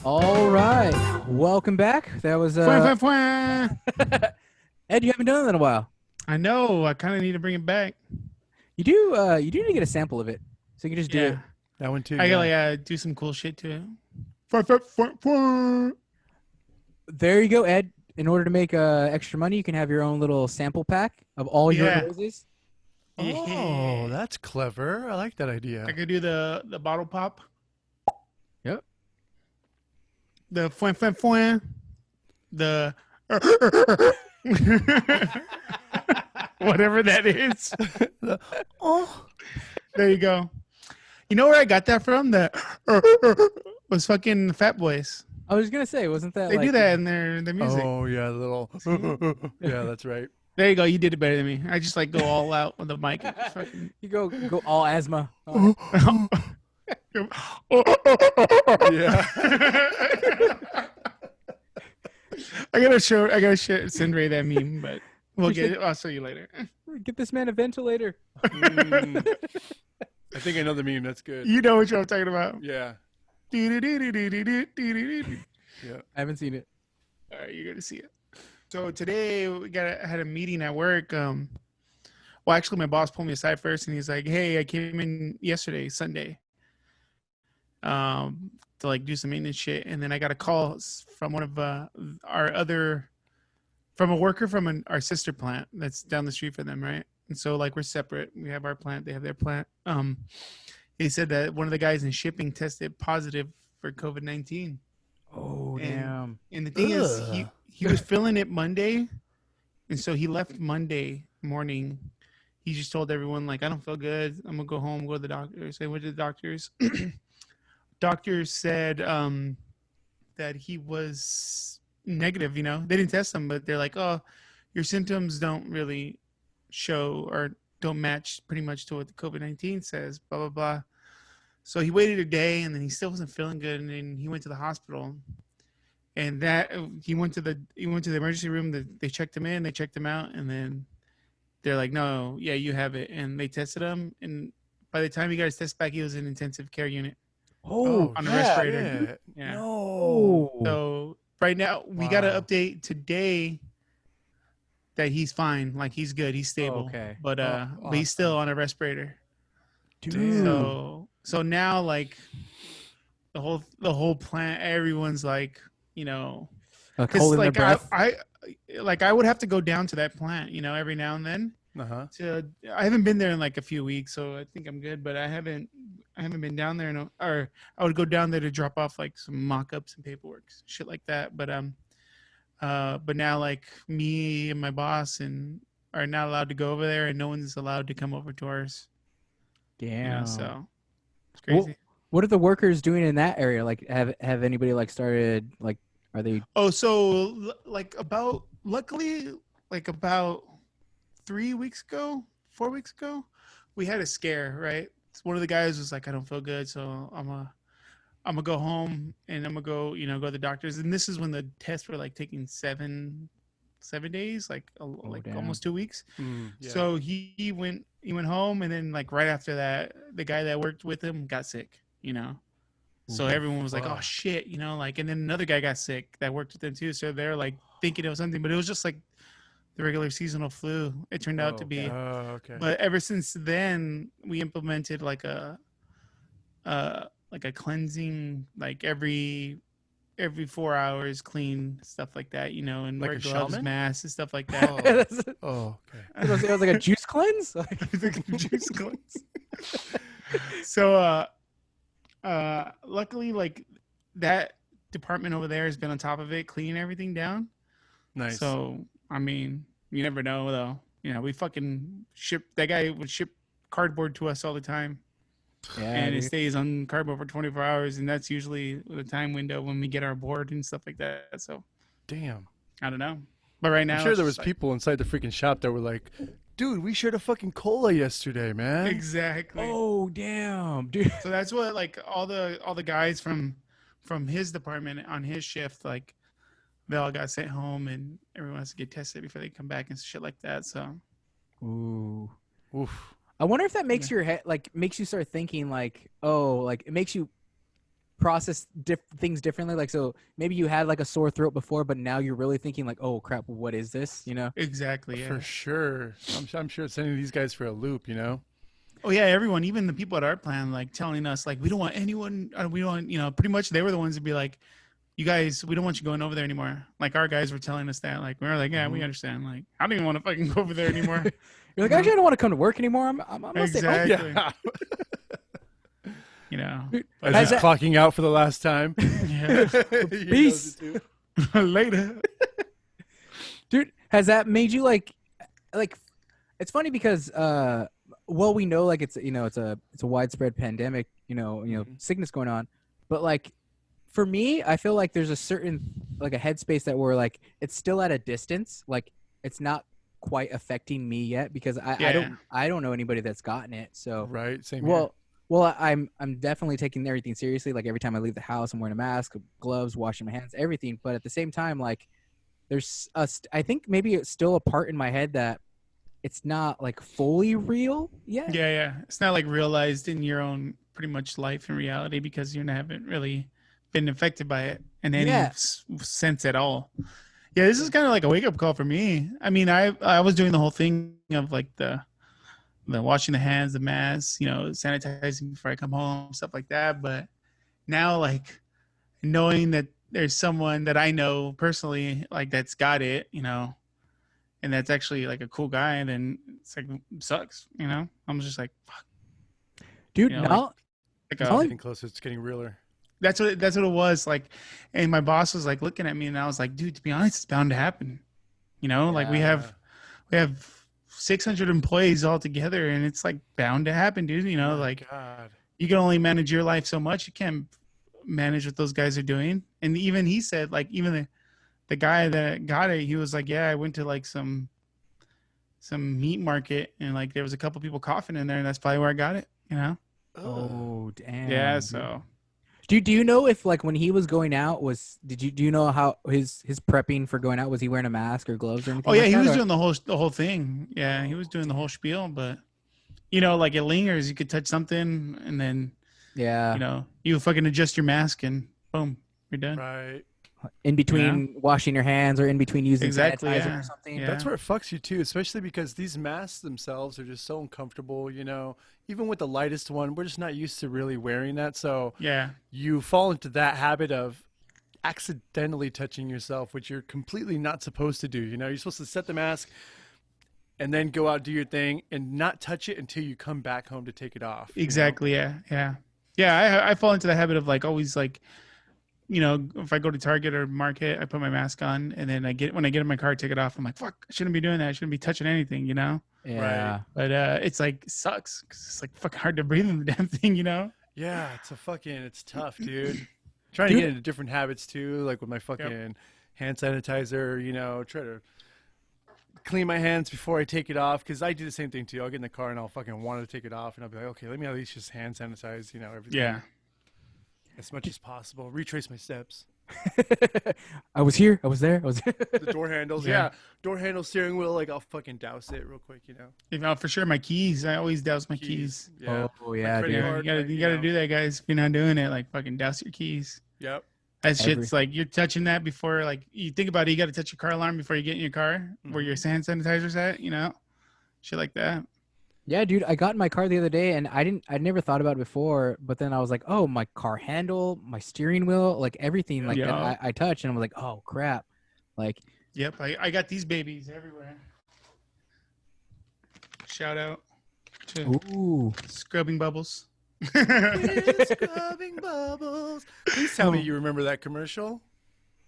All right. Welcome back. That was Fwah, fwah, fwah. Ed, you haven't done that in a while. I know. I kind of need to bring it back. You do need to get a sample of it. So you can just do it. That one too. I yeah. gotta do some cool shit to it. Fwah, fwah, fwah, fwah. There you go, Ed. In order to make extra money, you can have your own little sample pack of all your Yeah. roses. Oh, that's clever. I like that idea. I could do the bottle pop. Yep. The fwah, fwah, fwah. The whatever that is. Oh. There you go. You know where I got that from? The was fucking Fat Boys. I was gonna say, wasn't that They like do that in their music. Oh yeah, the little. Yeah, that's right. There you go. You did it better than me. I just like go all out with the mic. And just fucking... you go all asthma? Yeah. I gotta send Ray that meme, but we'll get it. I'll show you later. Get this man a ventilator. I think I know the meme. That's good. You know what I'm talking about. Yeah. All Yeah. I haven't seen it. right, you're gonna see it. So today had a meeting at work. Well, actually, my boss pulled me aside first, and he's like, "Hey, I came in yesterday, Sunday, to like do some maintenance shit, and then I got a call from one of from a worker from our sister plant that's down the street from them, right? And so like we're separate. We have our plant, they have their plant. He said that one of the guys in shipping tested positive for COVID-19. Oh damn! And the thing is, Ugh. he was feeling it Monday, and so he left Monday morning. He just told everyone like, I don't feel good. I'm gonna go home, go to the doctor. So I went to the doctors. Doctors said that he was negative. You know, they didn't test him, but they're like, oh, your symptoms don't really show or don't match pretty much to what the COVID-19 says. Blah blah blah. So he waited a day, and then he still wasn't feeling good, and then he went to the hospital. And that he went to the emergency room. They checked him in, they checked him out, and then they're like, "No, yeah, you have it." And they tested him, and by the time he got his test back, he was in intensive care unit. Oh, on a yeah. respirator. shit. Yeah. No. So right now we got Wow. to update today that he's fine, like he's good, he's stable. okay. But but he's still on a respirator. Dude. So now like the whole plant, everyone's like, you know, Like because holding their like breath. I would have to go down to that plant, you know, every now and then. Uh-huh. I haven't been there in like a few weeks, so I think I'm good. But I haven't been down there, or I would go down there to drop off like some mock-ups and paperwork, shit like that. But now like me and my boss are not allowed to go over there, and no one's allowed to come over to ours. You Damn. know, so it's Well, crazy. what are the workers doing in that area? Like, have anybody like started like? Are they? Oh, so luckily, like about 4 weeks ago, we had a scare, right? One of the guys was like, I don't feel good, so I'm gonna go home and I'm gonna go, go to the doctors. And this is when the tests were like taking 7 days, like damn. almost 2 weeks. Yeah. So he went home, and then like right after that, the guy that worked with him got sick, So everyone was like, "Oh fuck. shit," like, and then another guy got sick that worked with them too. So they're like thinking it was something, but it was just like the regular seasonal flu. It turned out to Oh, be. okay. Oh, okay. But ever since then, we implemented like a cleansing, like every 4 hours, clean stuff like that, you know, and Like wear a gloves, shaman? masks, and stuff like that. Oh. That's- Oh, okay. it was like a juice cleanse. Like, The juice cleanse. So, luckily, like that department over there has been on top of it, cleaning everything down. Nice. So, I mean, you never know, though. You know, we fucking ship that guy would ship cardboard to us all the time, yeah, and it dude. stays on cardboard for 24 hours, and that's usually the time window when we get our board and stuff like that. So, Damn. I don't know, but right now, I'm sure it's there just was like, people inside the freaking shop that were like, dude, we shared a fucking cola yesterday, man. exactly. Oh, damn, dude. So that's what like all the guys from his department on his shift, like they all got sent home, and everyone has to get tested before they come back and shit like that. So Ooh. Oof. I wonder if that makes your head like makes you start thinking like, oh, like it makes you process things differently. Like, so maybe you had like a sore throat before, but now you're really thinking like, oh crap, what is this? You know? exactly, yeah. For sure. I'm sure it's sending these guys for a loop, you know? Oh yeah, everyone, even the people at our plan, like telling us like we don't want anyone, we don't, you know, pretty much they were the ones to be like, you guys, we don't want you going over there anymore. Like our guys were telling us that, like we were like, yeah, we understand. Like I don't even want to fucking go over there anymore. You're like, actually, I don't want to come to work anymore. I'm gonna stay home. Exactly. Yeah. You know, I Has was just clocking out for the last time. yeah. He Peace. knows it too. Later. Dude, has that made you like it's funny because well, we know like it's, you know, it's a widespread pandemic, you know, sickness going on, but like for me, I feel like there's a certain like a headspace that we're like it's still at a distance, like it's not quite affecting me yet because I don't know anybody that's gotten it. So Right. Same here. well, I'm definitely taking everything seriously. Like every time I leave the house, I'm wearing a mask, gloves, washing my hands, everything. But at the same time, like there's I think maybe it's still a part in my head that it's not like fully real yet. Yeah. It's not like realized in your own pretty much life and reality because you haven't really been affected by it in any Yeah. sense at all. Yeah, this is kind of like a wake up call for me. I mean, I was doing the whole thing of like the washing the hands, the mask, you know, sanitizing before I come home, stuff like that. But now, like knowing that there's someone that I know personally, like that's got it, you know, and that's actually like a cool guy, and then it's like sucks, you know. I'm just like, fuck, Dude, you know, now It's Telling- getting closer. It's getting realer. that's what it was like. And my boss was like looking at me, and I was like, dude, to be honest, it's bound to happen. You know, like we have 600 employees all together, and it's like bound to happen, dude. You know, My like God. you can only manage your life so much. You can't manage what those guys are doing. And even he said, like, even the guy that got it, he was like, yeah, I went to like some meat market, and like there was a couple people coughing in there, and that's probably where I got it. You know? oh damn. Yeah. dude. So Do you know if like when he was going out do you know how his prepping for going out, was he wearing a mask or gloves or anything? oh yeah, like he that, was or- doing the whole thing. Yeah, he was doing the whole spiel, but you know, like it lingers. You could touch something, and then yeah. you know, you fucking adjust your mask, and boom, you're done. Right. In between washing your hands or in between using Exactly, sanitizer yeah. or something. Yeah. That's where it fucks you too, especially because these masks themselves are just so uncomfortable, you know. Even with the lightest one, we're just not used to really wearing that. So Yeah. you fall into that habit of accidentally touching yourself, which you're completely not supposed to do. You know, you're supposed to set the mask and then go out, do your thing, and not touch it until you come back home to take it off. you know? Exactly. Yeah. I fall into the habit of like always like, you know, if I go to Target or Market, I put my mask on, and then when I get in my car, I take it off. I'm like, fuck, I shouldn't be doing that. I shouldn't be touching anything, you know. Yeah. But it's like sucks because it's like fucking hard to breathe in the damn thing, you know. Yeah, it's tough, dude. Trying to get into different habits too, like with my fucking hand sanitizer, you know, try to clean my hands before I take it off, because I do the same thing too. I'll get in the car and I'll fucking want to take it off, and I'll be like, okay, let me at least just hand sanitize, you know, everything. Yeah. As much as possible. Retrace my steps. I was here. I was there. I was The door handles, Yeah. door handle, steering wheel, like I'll fucking douse it real quick, you know. You know, for sure, my keys. I always douse my keys. Yeah. Oh yeah, credit dude. Yeah, card, you like, gotta you do know. that, guys. If you're not doing it, like fucking douse your keys. Yep. That Every shit's like you're touching that before, like you think about it. You got to touch your car alarm before you get in your car, where your hand sanitizer's at. Shit like that. Yeah, dude, I got in my car the other day and I'd never thought about it before, but then I was like, oh, my car handle, my steering wheel, like everything like that Yeah. I touched, and I'm like, oh crap. Like, Yep. I got these babies everywhere. Shout out to ooh. Scrubbing Bubbles. We're scrubbing bubbles. Please tell me you remember that commercial.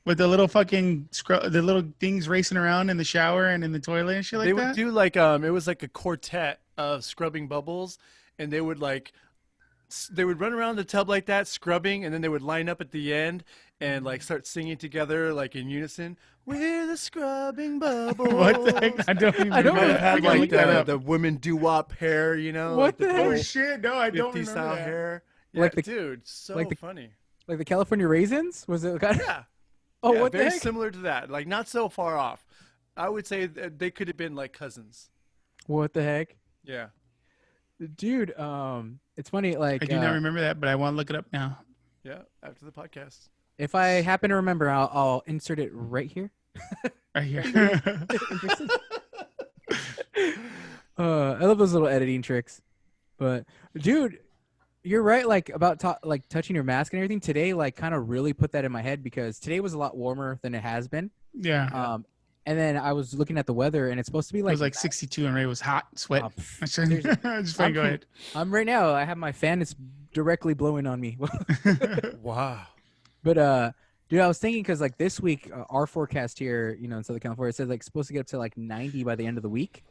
With the little fucking the little things racing around in the shower and in the toilet and shit like They would that. do like it was like a quartet of scrubbing bubbles, and they would they would run around the tub like that scrubbing, and then they would line up at the end and like start singing together like in unison. We're the scrubbing bubbles. What the heck? I don't even I don't Might remember. have know. I had gotta like look that up. the women doo-wop hair, What like the the heck? Oh cool shit! No, I don't 50 remember style that. hair. Yeah, Like the- dude, so like the- funny. Like the California raisins? Was it kind of Yeah. Oh, Yeah, what the very heck? similar to that. Like not so far off. I would say that they could have been like cousins. What the heck? Yeah. Dude, it's funny, like I do not remember that, but I want to look it up now. Yeah. After the podcast. if I happen to remember, I'll insert it right here. Right here. I love those little editing tricks. But dude, you're right, like about like touching your mask and everything. Today, like, kind of really put that in my head because today was a lot warmer than it has been. Yeah. And then I was looking at the weather, and it's supposed to be It like was like 62 and Ray was hot, sweat. Oh, pff, Just seriously. fine, go ahead. I'm right now. I have my fan. It's directly blowing on me. Wow. But dude, I was thinking because like this week, our forecast here, in Southern California, it says like supposed to get up to like 90 by the end of the week.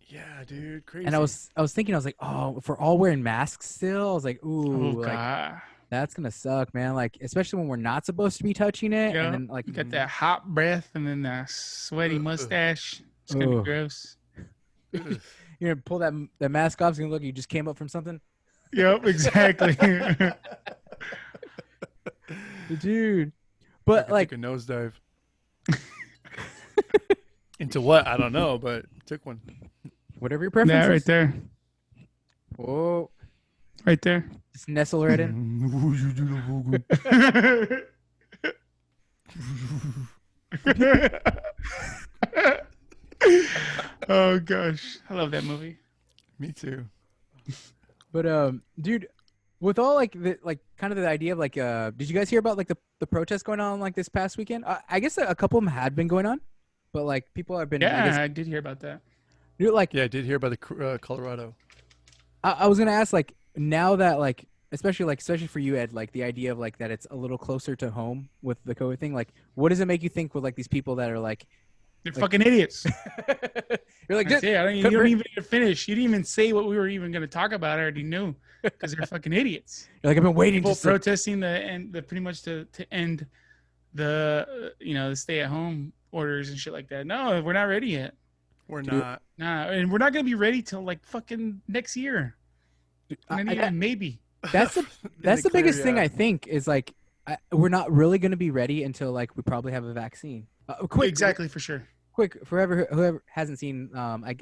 Yeah, dude, crazy. And I was thinking, I was like, oh, if we're all wearing masks still, I was like, Oh, ooh, like God. that's gonna suck, man. Like, especially when we're not supposed to be touching it, Yeah. and then like You got that hot breath and then that sweaty mustache. It's going to Ugh. be gross. Ugh. you're gonna pull that mask off, and look, you just came up from something, Yep, exactly. dude. But Took like, a nosedive. Into what? I don't know, but took one. whatever your preference That right is. there. Whoa, Right there. just nestle right in. Oh, gosh. I love that movie. Me too. But dude, with all like the kind of the idea of like did you guys hear about like the protests going on like this past weekend? I guess a couple of them had been going on, but like people have been. Yeah, I guess, I did hear about that. dude, like Yeah, I did hear about the Colorado. I was gonna ask, like, now that like especially for you, Ed, like the idea of like that it's a little closer to home with the COVID thing. Like, what does it make you think with like these people that are like They're fucking idiots. you're like, That's it. You compare- don't even need to finish. You didn't even say what we were even going to talk about. I already knew because they're fucking idiots. you're like, I've been waiting People to say, protesting the pretty much to end the the stay at home orders and shit like that. No, we're not ready yet. We're Dude. not. Nah, and we're not gonna be ready till like fucking next year. Not even maybe. that's the In the clear, biggest thing yeah. I think is like we're not really gonna be ready until like we probably have a vaccine. Quick, Exactly, for sure. quick for whoever hasn't seen I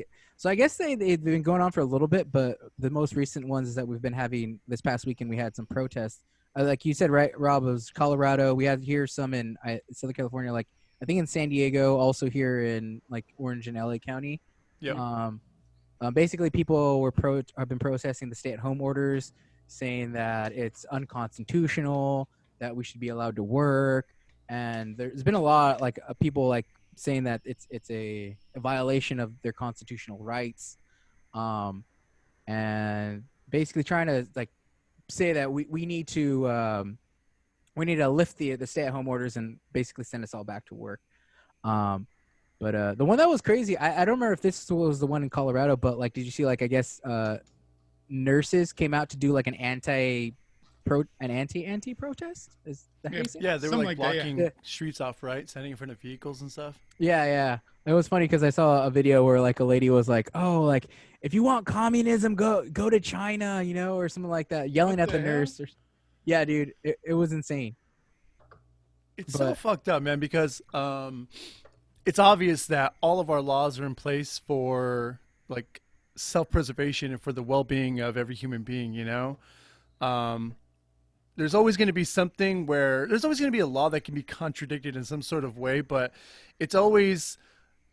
guess they've been going on for a little bit, but the most recent ones is that we've been having this past weekend. We had some protests, like you said, right, Rob? It was Colorado. We had here some in Southern California, like I think in San Diego, also here in like Orange and LA County. Yep. Basically, people have been protesting the stay-at-home orders, saying that it's unconstitutional, that we should be allowed to work, and there's been a lot like people like saying that it's a violation of their constitutional rights, and basically trying to like say that we need to lift the stay-at-home orders and basically send us all back to work. But the one that was crazy, I don't remember if this was the one in Colorado, but like, did you see like I guess nurses came out to do like an anti protest? Is that how you say it? Yeah, they were Something like like that, yeah. blocking Yeah. streets off, right? Standing in front of vehicles and stuff. Yeah. It was funny because I saw a video where like a lady was like, "Oh, like if you want communism, go to China," or something like that, yelling What at the the hell? nurse. Yeah, dude, it was insane. It's so But- fucked up, man, because it's obvious that all of our laws are in place for like self-preservation and for the well-being of every human being, there's always going to be something where there's always going to be a law that can be contradicted in some sort of way, but it's always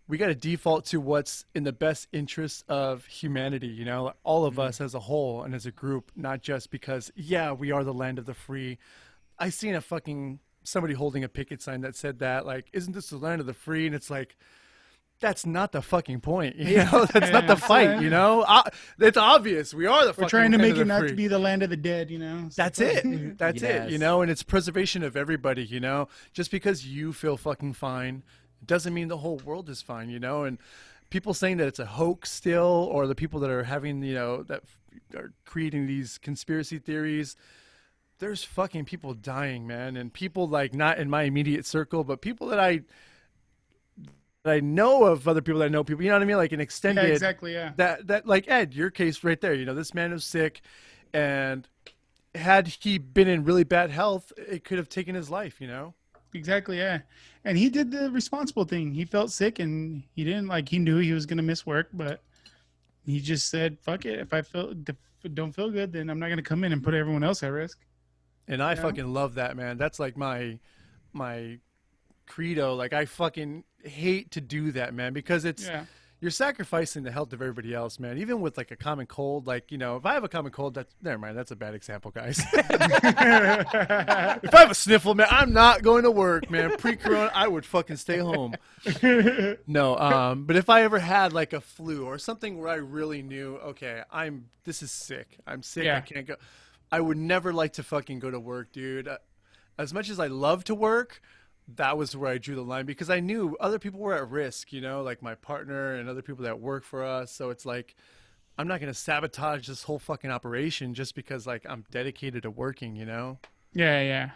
we got to default to what's in the best interest of humanity, you know, all of us as a whole and as a group, not just because, yeah, we are the land of the free. I seen a fucking somebody holding a picket sign that said that, like, isn't this the land of the free? And it's like, that's not the fucking point, you know. That's not the fight, you know. It's obvious we are the. We're fucking trying to land make of it the not free. to be the land of the dead, you know. That's it. That's it. You Yes. know, and it's preservation of everybody. You know, just because you feel fucking fine doesn't mean the whole world is fine. You know, and people saying that it's a hoax still, or the people that are having, you know, that are creating these conspiracy theories. There's fucking people dying, man, and people like not in my immediate circle, but people that I know of, other people that know people, you know what I mean? Like an extended, Yeah, exactly. Yeah. that like Ed, your case right there, you know, this man was sick, and had he been in really bad health, it could have taken his life, you know? Exactly. Yeah. And he did the responsible thing. He felt sick and he didn't like, he knew he was going to miss work, but he just said, fuck it. If I don't feel good, then I'm not going to come in and put everyone else at risk. And I Yeah. fucking love that, man. That's like my credo. Like I fucking hate to do that, man, because it's, Yeah. you're sacrificing the health of everybody else, man. Even with like a common cold, like, you know, if I have a common cold, that's never mind. That's a bad example, guys. If I have a sniffle, man, I'm not going to work, man. Pre-corona, I would fucking stay home. No, but if I ever had like a flu or something where I really knew, okay, this is sick. I'm sick. Yeah. I can't go. I would never like to fucking go to work, dude. As much as I love to work, that was where I drew the line because I knew other people were at risk, you know, like my partner and other people that work for us. So it's like, I'm not going to sabotage this whole fucking operation just because like I'm dedicated to working, you know? Yeah. Yeah.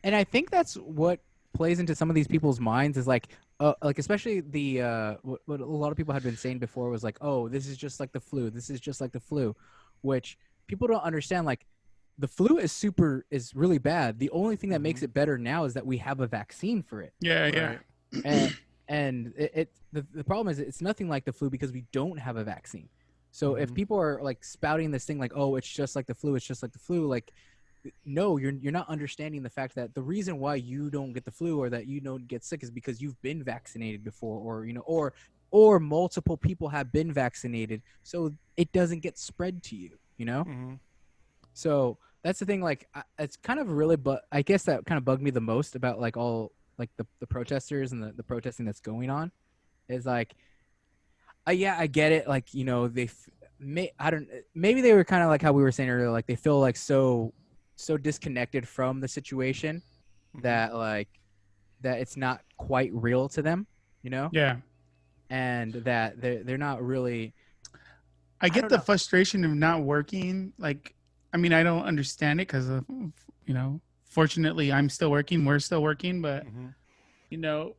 And I think that's what plays into some of these people's minds is like especially the what a lot of people had been saying before was like, oh, this is just like the flu. This is just like the flu, which people don't understand. Like the flu is really bad. The only thing that makes it better now is that we have a vaccine for it. Yeah. Yeah. Right? And the problem is it's nothing like the flu because we don't have a vaccine. So if people are like spouting this thing like, oh, it's just like the flu, it's just like the flu, like, no, you're not understanding the fact that the reason why you don't get the flu or that you don't get sick is because you've been vaccinated before, or you know, or multiple people have been vaccinated, so it doesn't get spread to you, you know. Mm-hmm. So that's the thing. Like, it's kind of really, but I guess that kind of bugged me the most about like all like the protesters and the protesting that's going on, is like, yeah, I get it. Like, you know, maybe they were kind of like how we were saying earlier. Like they feel like so disconnected from the situation that like that it's not quite real to them, you know. Yeah. And that they're not really. I get don't the know. frustration of not working. Like, I mean, I don't understand it because of, you know, fortunately I'm still working. We're still working, but you know,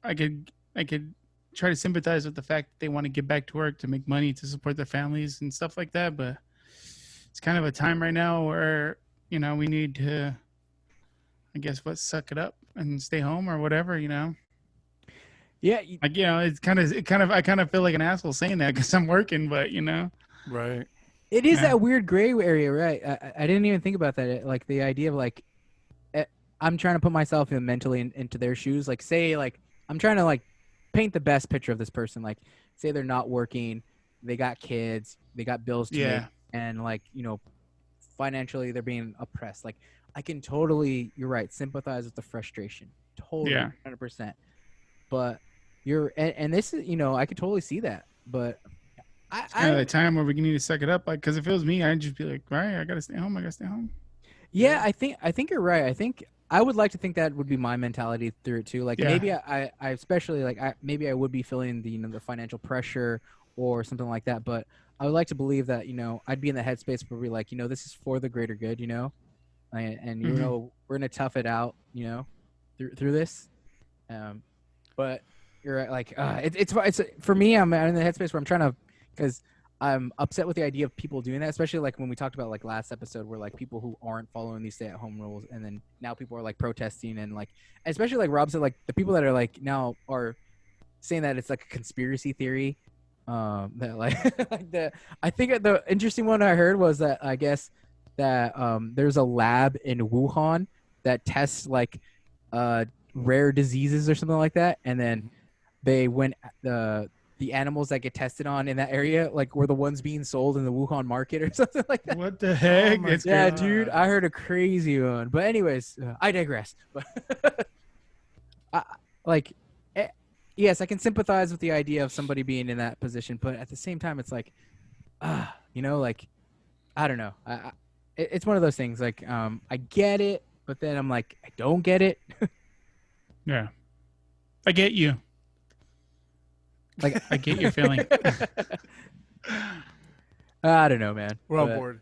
I could try to sympathize with the fact that they want to get back to work to make money to support their families and stuff like that. But it's kind of a time right now where, you know, we need to, I guess, suck it up and stay home or whatever, you know. Yeah, Like, you know, I kind of feel like an asshole saying that because I'm working, but you know. Right. it is Yeah. that weird gray area, right? I didn't even think about that. Like the idea of like, I'm trying to put myself mentally into their shoes. Like, say, like I'm trying to like paint the best picture of this person. Like, say they're not working, they got kids, they got bills to make, and like, you know, financially they're being oppressed. Like, I can totally, you're right, sympathize with the frustration. Totally, Yeah. 100%. But and this is, you know, I could totally see that. But It's kind of the time where we need to suck it up. Like, because if it was me, I'd just be like, right, I gotta stay home. I gotta stay home. Yeah, I think you're right. I think I would like to think that would be my mentality through it too. Like maybe I especially like maybe I would be feeling the, you know, the financial pressure or something like that. But I would like to believe that, you know, I'd be in the headspace where we're like, you know, this is for the greater good, you know, and you know, we're gonna tough it out, you know, through this. But you're right, like it's for me. I'm in the headspace where I'm trying to, because I'm upset with the idea of people doing that, especially like when we talked about like last episode where like people who aren't following these stay-at-home rules, and then now people are like protesting, and like especially like Rob said, like the people that are like now are saying that it's like a conspiracy theory. That like, like I think the interesting one I heard was that I guess that there's a lab in Wuhan that tests like rare diseases or something like that, and then they when the animals that get tested on in that area like were the ones being sold in the Wuhan market or something like that. What the heck? my It's Yeah, crazy. dude, I heard a crazy one. But anyways, I digress. But I, like, eh, yes, I can sympathize with the idea of somebody being in that position, but at the same time, it's like, like I don't know. It's one of those things. Like, I get it, but then I'm like, I don't get it. Yeah, I get you. Like, I get your feeling. I don't know, man. We're on But- board.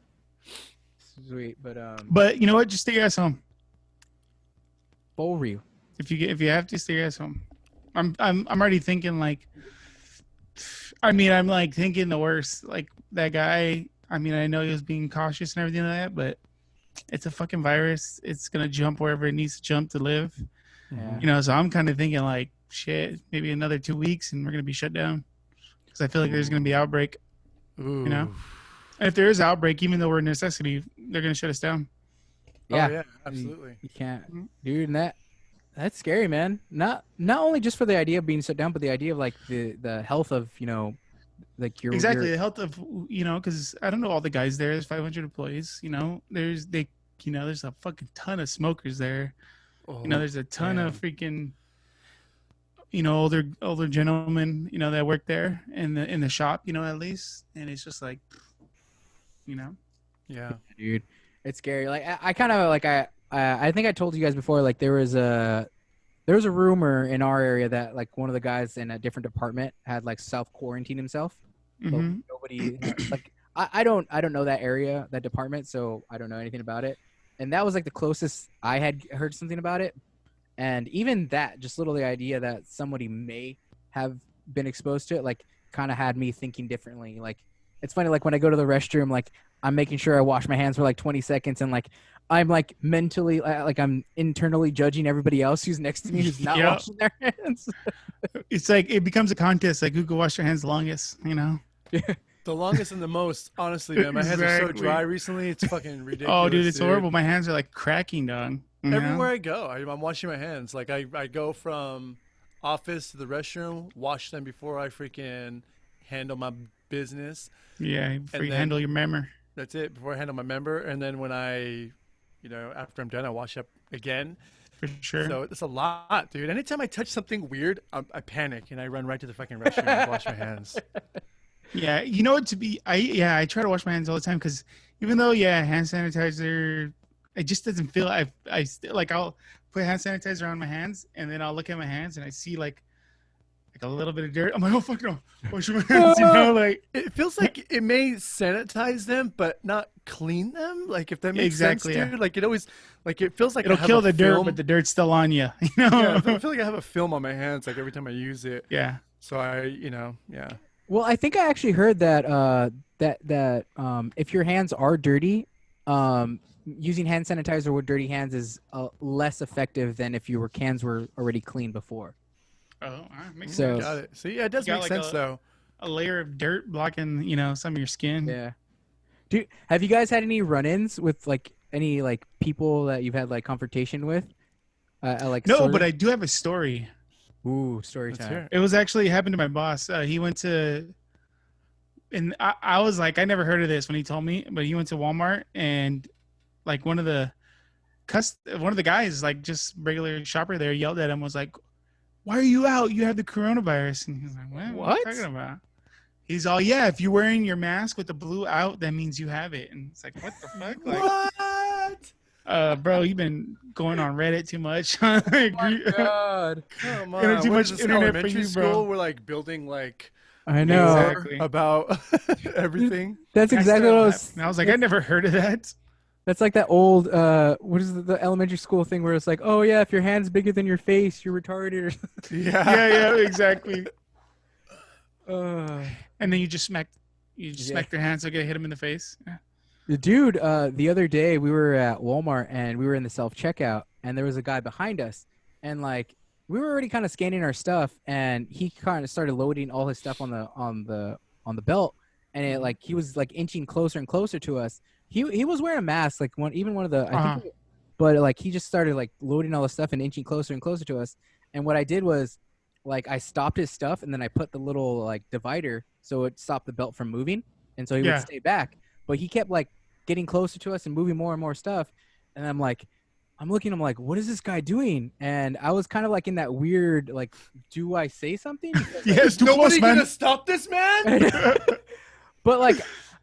Sweet, but But you know what? Just stay your ass home. for you. If you have to, stay your ass home. I'm already thinking like. I mean, I'm like thinking the worst. Like that guy. I mean, I know he was being cautious and everything like that, but it's a fucking virus. It's gonna jump wherever it needs to jump to live. Yeah. You know, so I'm kind of thinking like, shit, maybe another 2 weeks and we're gonna be shut down because I feel like there's gonna be outbreak. Ooh. know? And if there is outbreak, even though we're a necessity, they're gonna shut us down. Yeah. Oh, yeah, absolutely. You can't, dude, and that's scary, man. Not only just for the idea of being shut down, but the idea of like the health of like your Exactly, your- the health of because I don't know all the guys there. There's 500 employees. There's there's a fucking ton of smokers there. Oh, There's a ton man. of freaking older gentlemen that work there in the shop at least, and it's just like Yeah. dude, it's scary. Like I kind of like I think I told you guys before. Like there was a rumor in our area that like one of the guys in a different department had like self quarantined himself. But mhm. nobody like I don't know that area, that department, so I don't know anything about it. And that was like the closest I had heard something about it. And even that, just little the idea that somebody may have been exposed to it, like kind of had me thinking differently. Like it's funny, like when I go to the restroom, like I'm making sure I wash my hands for like 20 seconds, and like I'm like mentally, like I'm internally judging everybody else who's next to me who's not Yep. washing their hands. It's like it becomes a contest, like who can wash their hands the longest. The longest and the most, honestly, man. My hands are so Exactly. dry recently. It's fucking ridiculous. Oh, dude, it's horrible. My hands are like cracking, dog. Everywhere I go, I'm washing my hands. Like I go from office to the restroom, wash them before I freaking handle my business. Yeah, before you then- handle your member. That's it. Before I handle my member, and then when after I'm done, I wash up again. For sure. So it's a lot, dude. Anytime I touch something weird, I panic and I run right to the fucking restroom and wash my hands. Yeah, you know what? I try to wash my hands all the time because even though hand sanitizer, it just doesn't feel. I still like I'll put hand sanitizer on my hands and then I'll look at my hands and I see like a little bit of dirt. I'm like, oh fuck no, wash my hands. Like It feels like it may sanitize them, but not clean them. Like if that makes Exactly, sense, yeah. dude. Like it always, like it feels like it'll I have kill a the dirt, film. but the dirt's still on you. Yeah, I feel like I have a film on my hands, like every time I use it. Yeah. So yeah. Well, I think I actually heard that if your hands are dirty, using hand sanitizer with dirty hands is less effective than if your hands were already clean before. Oh, all right, makes So- sense. Got it. See, yeah, it does You got make like sense though. A layer of dirt blocking, some of your skin. Yeah. Have you guys had any run-ins with like any like people that you've had like confrontation with? Like No, sort but of? I do have a story. Ooh, story Let's time. hear it. It was actually happened to my boss. He went to, and I was like, I never heard of this when he told me, but he went to Walmart and like one of the guys, like just regular shopper there, yelled at him, was like, "Why are you out? You have the coronavirus." And he's like, What are you talking about?" He's all, "Yeah, if you're wearing your mask with the blue out, that means you have it." And it's like, what the fuck? Like, What? bro, you've been going on Reddit too much. Oh my God. Come You know, on. too What much is this, internet for elementary you, school? bro. We're like building like I know. Exactly. about everything. That's That exactly stuff what I was. happened. I was like, I never heard of that. That's like that old what is the elementary school thing where it's like, oh yeah, if your hand's bigger than your face, you're retarded or something. Yeah. Yeah, exactly. Uh, And then you just smack their hands so you hit them in the face. The dude, the other day we were at Walmart and we were in the self checkout and there was a guy behind us and like we were already kind of scanning our stuff and he kind of started loading all his stuff on the belt and it like he was like inching closer and closer to us. he was wearing a mask, like one of the Uh-huh. but like he just started like loading all the stuff and inching closer and closer to us. And what I did was like I stopped his stuff and then I put the little like divider so it stopped the belt from moving, and so he would Yeah. stay back. But he kept like getting closer to us and moving more and more stuff. And I'm looking, I'm like, what is this guy doing? And I was kind of like in that weird like, do I say something? Because, like, Yeah, it's too Nobody close, man. gonna stop this man? but like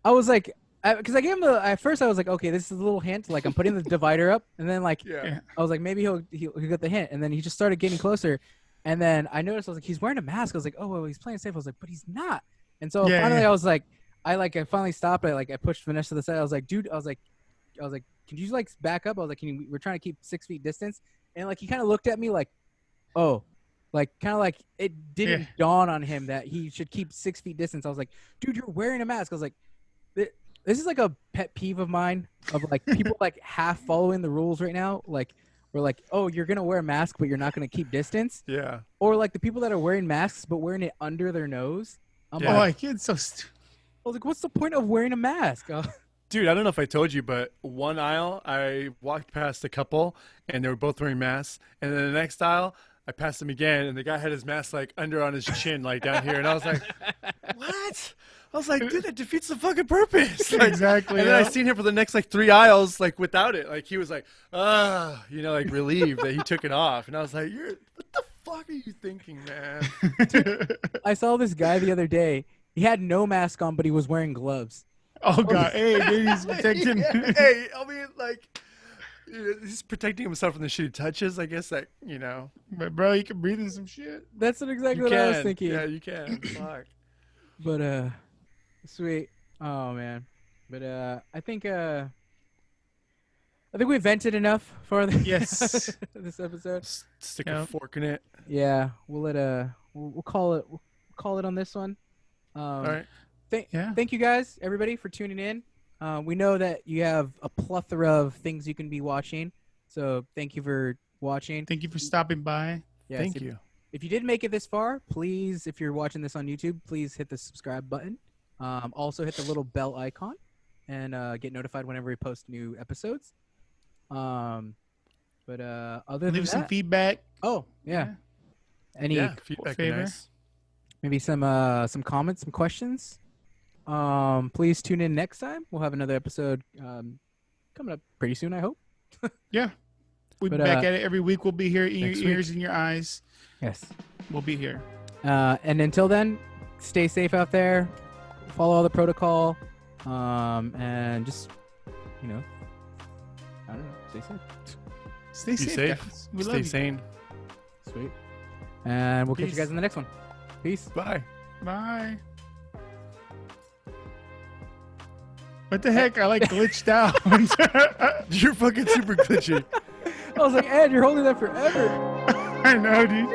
I was like, because I gave him at first I was like, okay, this is a little hint, like I'm putting the divider up, and then like Yeah. I was like, maybe he'll get the hint, and then he just started getting closer, and then I noticed I was like, he's wearing a mask. I was like, oh well, he's playing safe. I was like, but he's not. And so Yeah, finally yeah. I was like, I finally stopped. I pushed Vanessa to the side. I was like, dude, I was like, can you like back up? I was like, we're trying to keep 6 feet distance, and like he kind of looked at me like, oh. Like kind of like it didn't dawn on him that he should keep 6 feet distance. I was like, dude, you're wearing a mask. I was like, this is like a pet peeve of mine of like people like half following the rules right now. Like we're like, oh, you're gonna wear a mask, but you're not gonna keep distance. Yeah. Or like the people that are wearing masks but wearing it under their nose. I'm Yeah. Oh, like, my kid's so stupid. I was like, what's the point of wearing a mask? Dude, I don't know if I told you, but one aisle I walked past a couple and they were both wearing masks, and then the next aisle I passed him again and the guy had his mask like under on his chin, like down here, and I was like, what? I was like, dude, that defeats the fucking purpose. Like, Exactly. and then I yeah. seen him for the next like 3 aisles, like without it. Like he was like, like relieved that he took it off. And I was like, what the fuck are you thinking, man? I saw this guy the other day. He had no mask on, but he was wearing gloves. Oh God, hey, dude, he's protecting. Hey, I mean, like, he's protecting himself from the shit he touches. I guess that, But bro, you can breathe in some shit. That's exactly you what can. I was thinking. Yeah, you can. Fuck. But sweet. Oh man. But I think we vented enough for Yes. this episode. Stick Yeah. a fork in it. Yeah, we'll call it on this one. All right. Yeah. Thank you guys, everybody, for tuning in. We know that you have a plethora of things you can be watching, so thank you for watching. Thank you for stopping by. Yes, Thank you. If you did make it this far, please, if you're watching this on YouTube, please hit the subscribe button. Also hit the little bell icon and get notified whenever we post new episodes. Other than Leave some that, feedback. oh yeah, any Yeah, feedback favor? nice. maybe some comments, some questions. Please tune in next time. We'll have another episode coming up pretty soon, I hope. Yeah. We'll be But, back at it every week. We'll be here in your next week. ears and your eyes. Yes. We'll be here. And until then, stay safe out there. Follow all the protocol. And just, I don't know, stay safe. Stay Be safe, safe. guys. We Stay love you. sane. Sweet. And we'll catch you Peace. guys in the next one. Peace. Bye. Bye. What the heck? I like glitched out. You're fucking super glitchy. I was like, Ed, you're holding that forever. I know, dude.